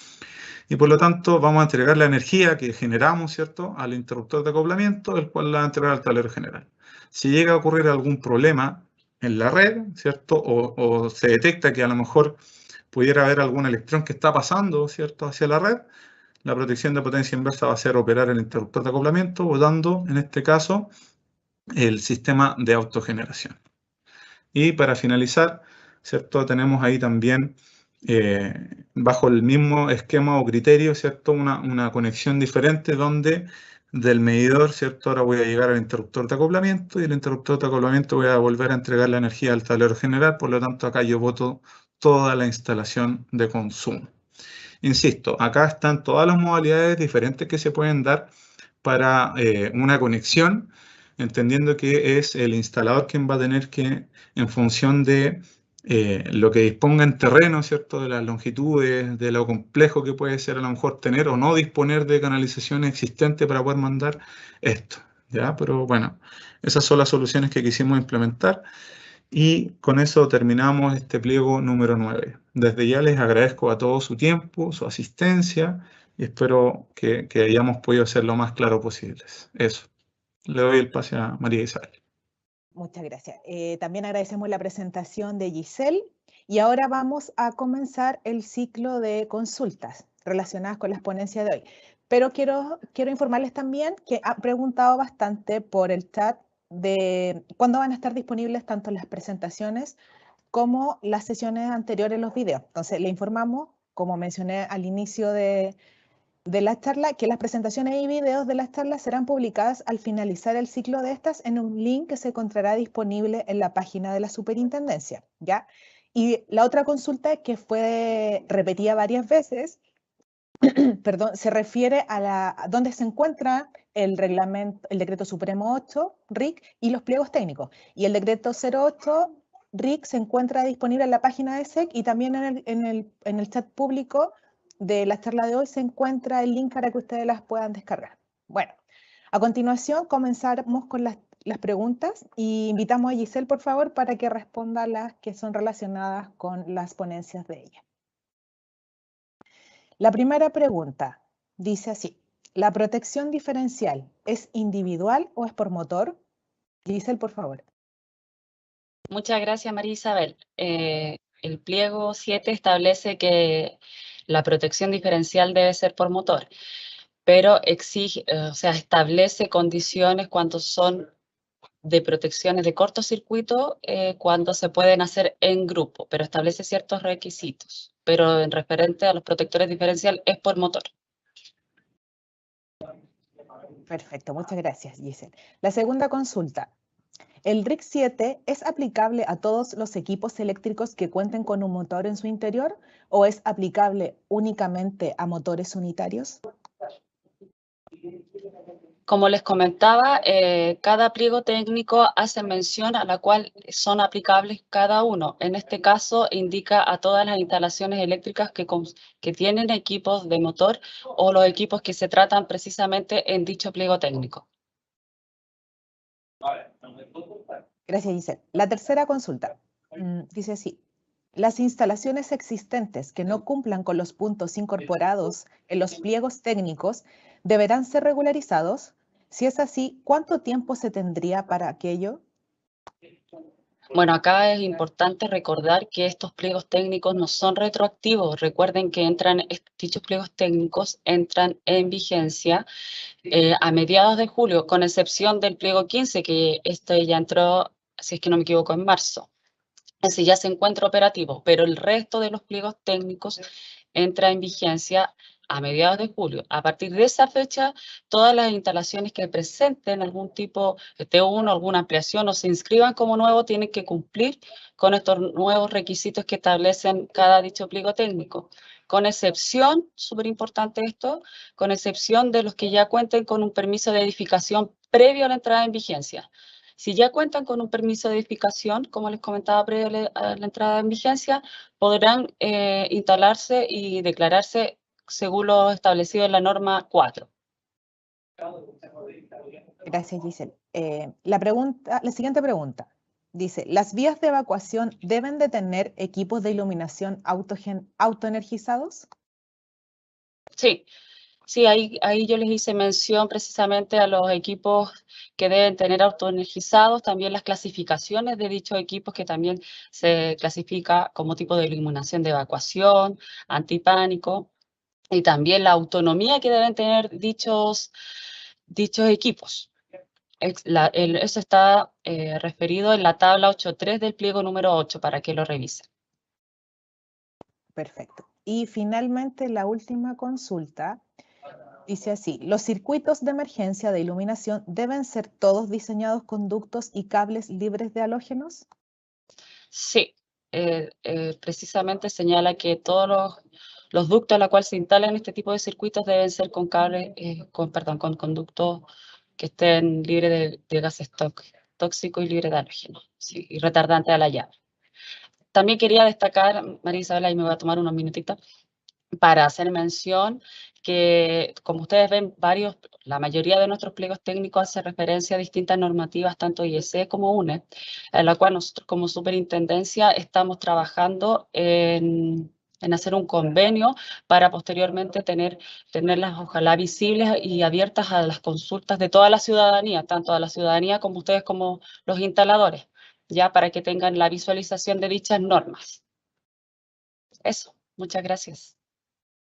y por lo tanto vamos a entregar la energía que generamos, ¿cierto?, al interruptor de acoplamiento, el cual la va a entregar al tablero general. Si llega a ocurrir algún problema en la red, ¿cierto?, o se detecta que a lo mejor pudiera haber algún electrón que está pasando, ¿cierto?, hacia la red, la protección de potencia inversa va a ser operar el interruptor de acoplamiento, botando, en este caso, el sistema de autogeneración. Y para finalizar, ¿cierto?, tenemos ahí también, bajo el mismo esquema o criterio, ¿cierto?, una conexión diferente donde del medidor, ¿cierto?, ahora voy a llegar al interruptor de acoplamiento y el interruptor de acoplamiento voy a volver a entregar la energía al tablero general, por lo tanto acá yo boto toda la instalación de consumo. Insisto, acá están todas las modalidades diferentes que se pueden dar para una conexión, entendiendo que es el instalador quien va a tener que, en función de lo que disponga en terreno, ¿cierto?, de las longitudes, de lo complejo que puede ser a lo mejor tener o no disponer de canalización existente para poder mandar esto, ¿ya? Pero bueno, esas son las soluciones que quisimos implementar. Y con eso terminamos este pliego número 9. Desde ya les agradezco a todos su tiempo, su asistencia y espero que hayamos podido hacer lo más claro posible. Eso. Le doy el pase a María Isabel. Muchas gracias. También agradecemos la presentación de Giselle y ahora vamos a comenzar el ciclo de consultas relacionadas con las ponencias de hoy. Pero quiero informarles también que han preguntado bastante por el chat de cuándo van a estar disponibles tanto las presentaciones como las sesiones anteriores, los videos. Entonces, le informamos, como mencioné al inicio de la charla, que las presentaciones y videos de las charlas serán publicadas al finalizar el ciclo de estas en un link que se encontrará disponible en la página de la Superintendencia, ¿ya? Y la otra consulta que fue repetida varias veces, perdón, se refiere a dónde se encuentra el reglamento, el decreto supremo 8, RIC, y los pliegos técnicos. Y el decreto 08, RIC, se encuentra disponible en la página de SEC y también en el chat público de la charla de hoy se encuentra el link para que ustedes las puedan descargar. Bueno, a continuación comenzaremos con las preguntas y invitamos a Giselle, por favor, para que responda las que son relacionadas con las ponencias de ella. La primera pregunta dice así: ¿la protección diferencial es individual o es por motor? Giselle, por favor. Muchas gracias, María Isabel. El pliego 7 establece que la protección diferencial debe ser por motor, pero establece condiciones cuando son de protecciones de cortocircuito, cuando se pueden hacer en grupo, pero establece ciertos requisitos. Pero en referente a los protectores diferencial es por motor. Perfecto, muchas gracias, Giselle. La segunda consulta. ¿El RIC 7 es aplicable a todos los equipos eléctricos que cuenten con un motor en su interior o es aplicable únicamente a motores unitarios? Como les comentaba, cada pliego técnico hace mención a la cual son aplicables cada uno. En este caso, indica a todas las instalaciones eléctricas que tienen equipos de motor o los equipos que se tratan precisamente en dicho pliego técnico. Gracias, Giselle. La tercera consulta dice así: ¿las instalaciones existentes que no cumplan con los puntos incorporados en los pliegos técnicos deberán ser regularizados? Si es así, ¿cuánto tiempo se tendría para aquello? Bueno, acá es importante recordar que estos pliegos técnicos no son retroactivos. Recuerden que dichos pliegos técnicos entran en vigencia a mediados de julio, con excepción del pliego 15, que este ya entró, si es que no me equivoco, en marzo. Ese ya se encuentra operativo, pero el resto de los pliegos técnicos entra en vigencia a mediados de julio. A partir de esa fecha, todas las instalaciones que presenten algún tipo de T1, alguna ampliación o se inscriban como nuevo, tienen que cumplir con estos nuevos requisitos que establecen cada dicho pliego técnico. Con excepción, súper importante esto, con excepción de los que ya cuenten con un permiso de edificación previo a la entrada en vigencia. Si ya cuentan con un permiso de edificación, como les comentaba previo a la entrada en vigencia, podrán instalarse y declararse según lo establecido en la norma 4. Gracias, Giselle. La siguiente pregunta dice: ¿las vías de evacuación deben de tener equipos de iluminación autoenergizados? Sí, ahí yo les hice mención precisamente a los equipos que deben tener autoenergizados, también las clasificaciones de dichos equipos que también se clasifica como tipo de iluminación de evacuación, antipánico, y también la autonomía que deben tener dichos equipos. Eso está referido en la tabla 8.3 del pliego número 8 para que lo revisen. Perfecto. Y finalmente la última consulta dice así: ¿los circuitos de emergencia de iluminación deben ser todos diseñados con ductos y cables libres de halógenos? Sí, precisamente señala que todos los ductos a los cuales se instalan este tipo de circuitos deben ser con cables, con conductos que estén libres de gases tóxicos y libres de halógenos, sí, y retardantes a la llave. También quería destacar, María Isabel, ahí me voy a tomar unos minutitos, para hacer mención que, como ustedes ven, la mayoría de nuestros pliegos técnicos hace referencia a distintas normativas, tanto IEC como UNE, en la cual nosotros como superintendencia estamos trabajando en hacer un convenio para posteriormente tenerlas ojalá visibles y abiertas a las consultas de toda la ciudadanía, tanto a la ciudadanía como ustedes como los instaladores, ya para que tengan la visualización de dichas normas. Eso, muchas gracias.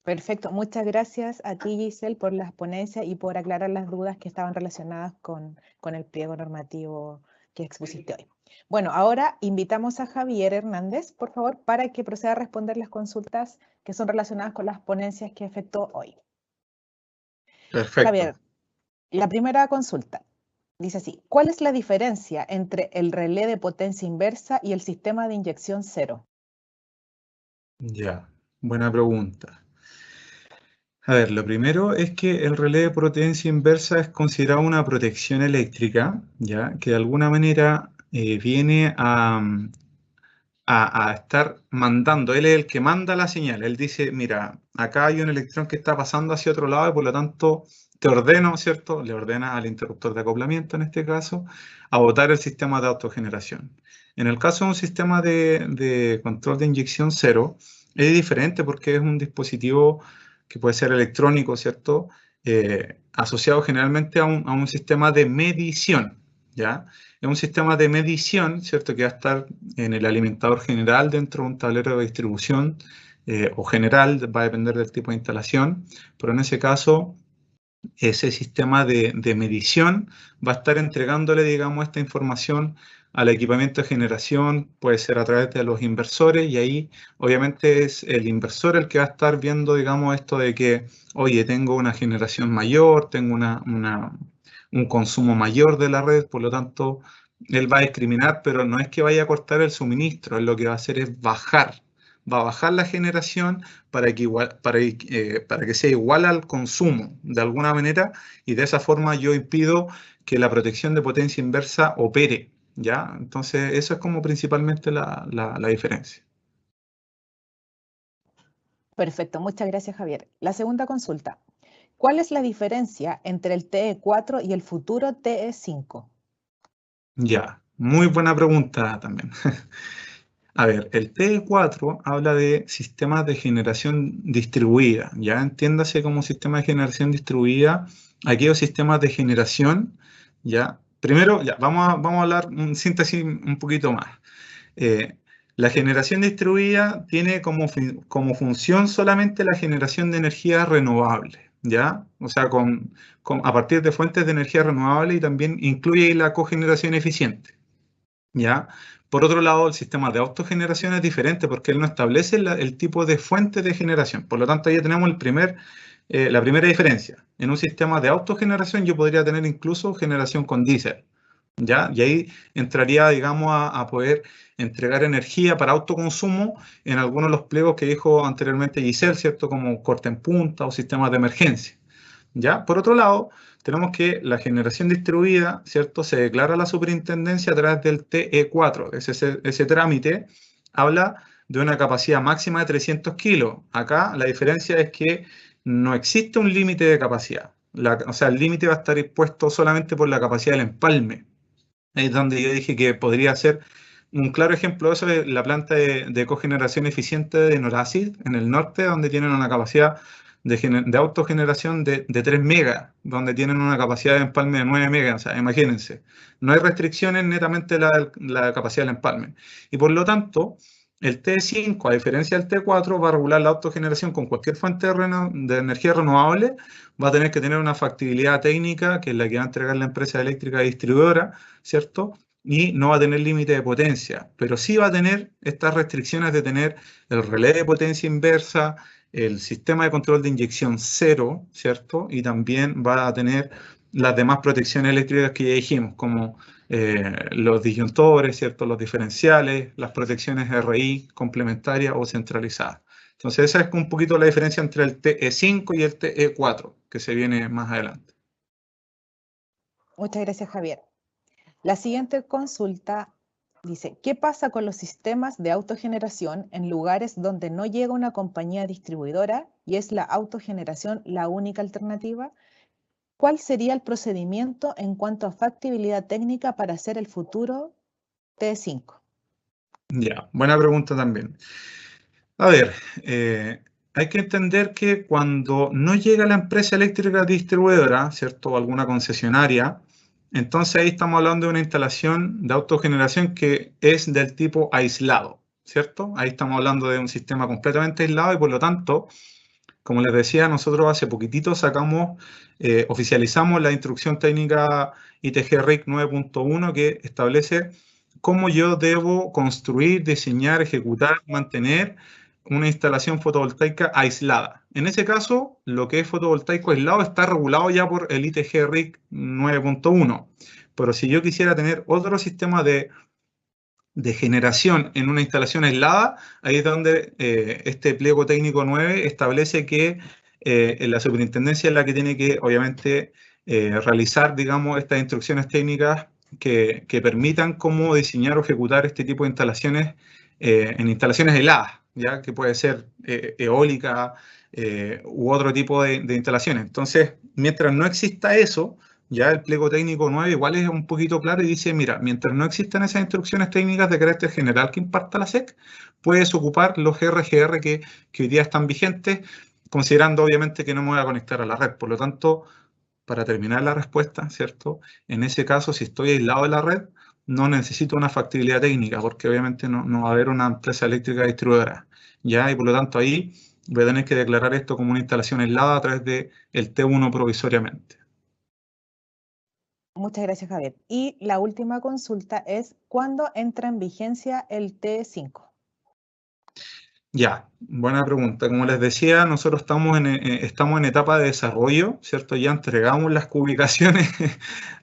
Perfecto, muchas gracias a ti, Giselle, por las ponencias y por aclarar las dudas que estaban relacionadas con el pliego normativo que expusiste hoy. Bueno, ahora invitamos a Javier Hernández, por favor, para que proceda a responder las consultas que son relacionadas con las ponencias que efectuó hoy. Perfecto. Javier, la primera consulta dice así: ¿cuál es la diferencia entre el relé de potencia inversa y el sistema de inyección cero? Ya, buena pregunta. A ver, lo primero es que el relé de potencia inversa es considerado una protección eléctrica, ¿ya? Que de alguna manera viene a a estar mandando. Él es el que manda la señal. Él dice, mira, acá hay un electrón que está pasando hacia otro lado y por lo tanto te ordeno, ¿cierto? Le ordena al interruptor de acoplamiento, en este caso, a botar el sistema de autogeneración. En el caso de un sistema de control de inyección cero, es diferente porque es un dispositivo que puede ser electrónico, ¿cierto? Asociado generalmente a un sistema de medición, ¿ya? Es un sistema de medición, ¿cierto? Que va a estar en el alimentador general dentro de un tablero de distribución o general, va a depender del tipo de instalación, pero en ese caso ese sistema de medición va a estar entregándole, digamos, esta información al equipamiento de generación, puede ser a través de los inversores, y ahí obviamente es el inversor el que va a estar viendo, digamos, esto de que, oye, tengo una generación mayor, tengo un consumo mayor de la red, por lo tanto, él va a discriminar, pero no es que vaya a cortar el suministro, él lo que va a hacer es bajar. Va a bajar la generación para que sea igual al consumo, de alguna manera, y de esa forma yo impido que la protección de potencia inversa opere, ¿ya? Entonces, eso es como principalmente la diferencia. Perfecto, muchas gracias, Javier. La segunda consulta. ¿Cuál es la diferencia entre el TE4 y el futuro TE5? Ya, muy buena pregunta también. A ver, el TE4 habla de sistemas de generación distribuida, ya entiéndase como sistema de generación distribuida aquellos sistemas de generación, ya. Primero, ya, vamos a hablar un síntesis un poquito más. La generación distribuida tiene como función solamente la generación de energía renovable, ¿ya? O sea, a partir de fuentes de energía renovable, y también incluye la cogeneración eficiente, ¿ya? Por otro lado, el sistema de autogeneración es diferente porque él no establece el tipo de fuente de generación. Por lo tanto, ahí tenemos la primera diferencia. En un sistema de autogeneración yo podría tener incluso generación con diésel, ¿ya? Y ahí entraría, digamos, a poder entregar energía para autoconsumo en algunos de los pliegos que dijo anteriormente Giselle, ¿cierto? Como corte en punta o sistemas de emergencia, ¿ya? Por otro lado, tenemos que la generación distribuida, ¿cierto? Se declara a la superintendencia a través del TE4. Ese trámite habla de una capacidad máxima de 300 kilos. Acá la diferencia es que no existe un límite de capacidad. O sea, el límite va a estar impuesto solamente por la capacidad del empalme. Ahí es donde yo dije que podría ser un claro ejemplo de eso, es la planta de cogeneración eficiente de Noracid, en el norte, donde tienen una capacidad de autogeneración de 3 megas, donde tienen una capacidad de empalme de 9 megas. O sea, imagínense, no hay restricciones, netamente la capacidad del empalme. Y por lo tanto, el T5, a diferencia del T4, va a regular la autogeneración con cualquier fuente de energía renovable. Va a tener que tener una factibilidad técnica, que es la que va a entregar la empresa eléctrica distribuidora, ¿cierto? Y no va a tener límite de potencia, pero sí va a tener estas restricciones de tener el relé de potencia inversa, el sistema de control de inyección cero, ¿cierto? Y también va a tener las demás protecciones eléctricas que ya dijimos, como los disyuntores, ¿cierto? Los diferenciales, las protecciones RI complementarias o centralizadas. Entonces, esa es un poquito la diferencia entre el TE5 y el TE4, que se viene más adelante. Muchas gracias, Javier. La siguiente consulta dice, ¿qué pasa con los sistemas de autogeneración en lugares donde no llega una compañía distribuidora y es la autogeneración la única alternativa? ¿Cuál sería el procedimiento en cuanto a factibilidad técnica para hacer el futuro T5? Ya, buena pregunta también. A ver, hay que entender que cuando no llega la empresa eléctrica distribuidora, ¿cierto? O alguna concesionaria, entonces ahí estamos hablando de una instalación de autogeneración que es del tipo aislado, ¿cierto? Ahí estamos hablando de un sistema completamente aislado y por lo tanto, como les decía, nosotros hace poquitito oficializamos la instrucción técnica ITG RIC 9.1 que establece cómo yo debo construir, diseñar, ejecutar, mantener una instalación fotovoltaica aislada. En ese caso, lo que es fotovoltaico aislado está regulado ya por el ITG RIC 9.1. Pero si yo quisiera tener otro sistema de generación en una instalación aislada, ahí es donde este pliego técnico 9 establece que la superintendencia es la que tiene que, obviamente, realizar, digamos, estas instrucciones técnicas que permitan cómo diseñar o ejecutar este tipo de instalaciones en instalaciones heladas, ¿ya? Que puede ser eólica u otro tipo de instalaciones. Entonces, mientras no exista eso, ya el pliego técnico 9 igual es un poquito claro y dice, mira, mientras no existan esas instrucciones técnicas de carácter general que imparta la SEC, puedes ocupar los RGR que hoy día están vigentes, considerando obviamente que no me voy a conectar a la red. Por lo tanto, para terminar la respuesta, ¿cierto? En ese caso, si estoy aislado de la red, no necesito una factibilidad técnica, porque obviamente no va a haber una empresa eléctrica distribuidora, ¿ya? Y por lo tanto ahí voy a tener que declarar esto como una instalación aislada a través del T1 provisoriamente. Muchas gracias, Javier. Y la última consulta es, ¿cuándo entra en vigencia el T5? Ya, buena pregunta. Como les decía, nosotros estamos en etapa de desarrollo, ¿cierto? Ya entregamos las ubicaciones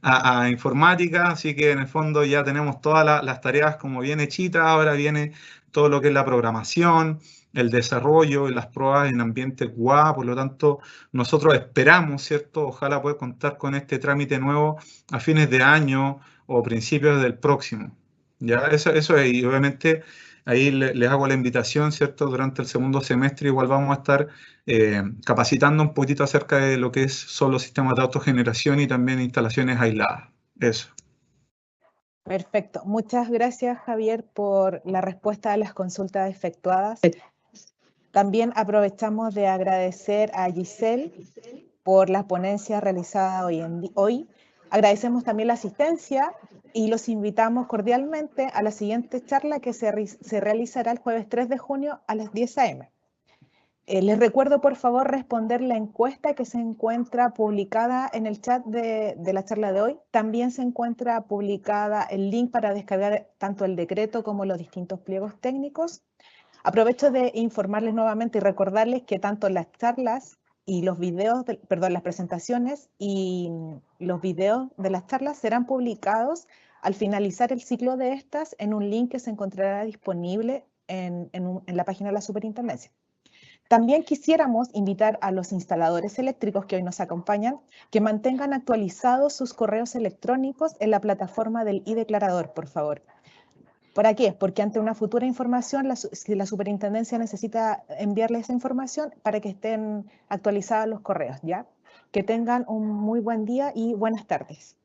a informática, así que en el fondo ya tenemos todas las tareas como bien hechitas. Ahora viene todo lo que es la programación, el desarrollo y las pruebas en ambiente QA. Por lo tanto, nosotros esperamos, ¿cierto? Ojalá poder contar con este trámite nuevo a fines de año o principios del próximo. Ya, eso es, y obviamente ahí les hago la invitación, ¿cierto? Durante el segundo semestre igual vamos a estar capacitando un poquito acerca de lo que son los sistemas de autogeneración y también instalaciones aisladas. Eso. Perfecto. Muchas gracias, Javier, por la respuesta a las consultas efectuadas. También aprovechamos de agradecer a Giselle por la ponencia realizada hoy. Agradecemos también la asistencia y los invitamos cordialmente a la siguiente charla que se realizará el jueves 3 de junio a las 10 a.m. Les recuerdo, por favor, responder la encuesta que se encuentra publicada en el chat de la charla de hoy. También se encuentra publicada el link para descargar tanto el decreto como los distintos pliegos técnicos. Aprovecho de informarles nuevamente y recordarles que tanto las charlas y los videos, las presentaciones y los videos de las charlas serán publicados al finalizar el ciclo de estas en un link que se encontrará disponible en la página de la Superintendencia. También quisiéramos invitar a los instaladores eléctricos que hoy nos acompañan que mantengan actualizados sus correos electrónicos en la plataforma del e-declarador, por favor. ¿Para qué? Porque ante una futura información, si la superintendencia necesita enviarles esa información para que estén actualizados los correos, ¿ya? Que tengan un muy buen día y buenas tardes.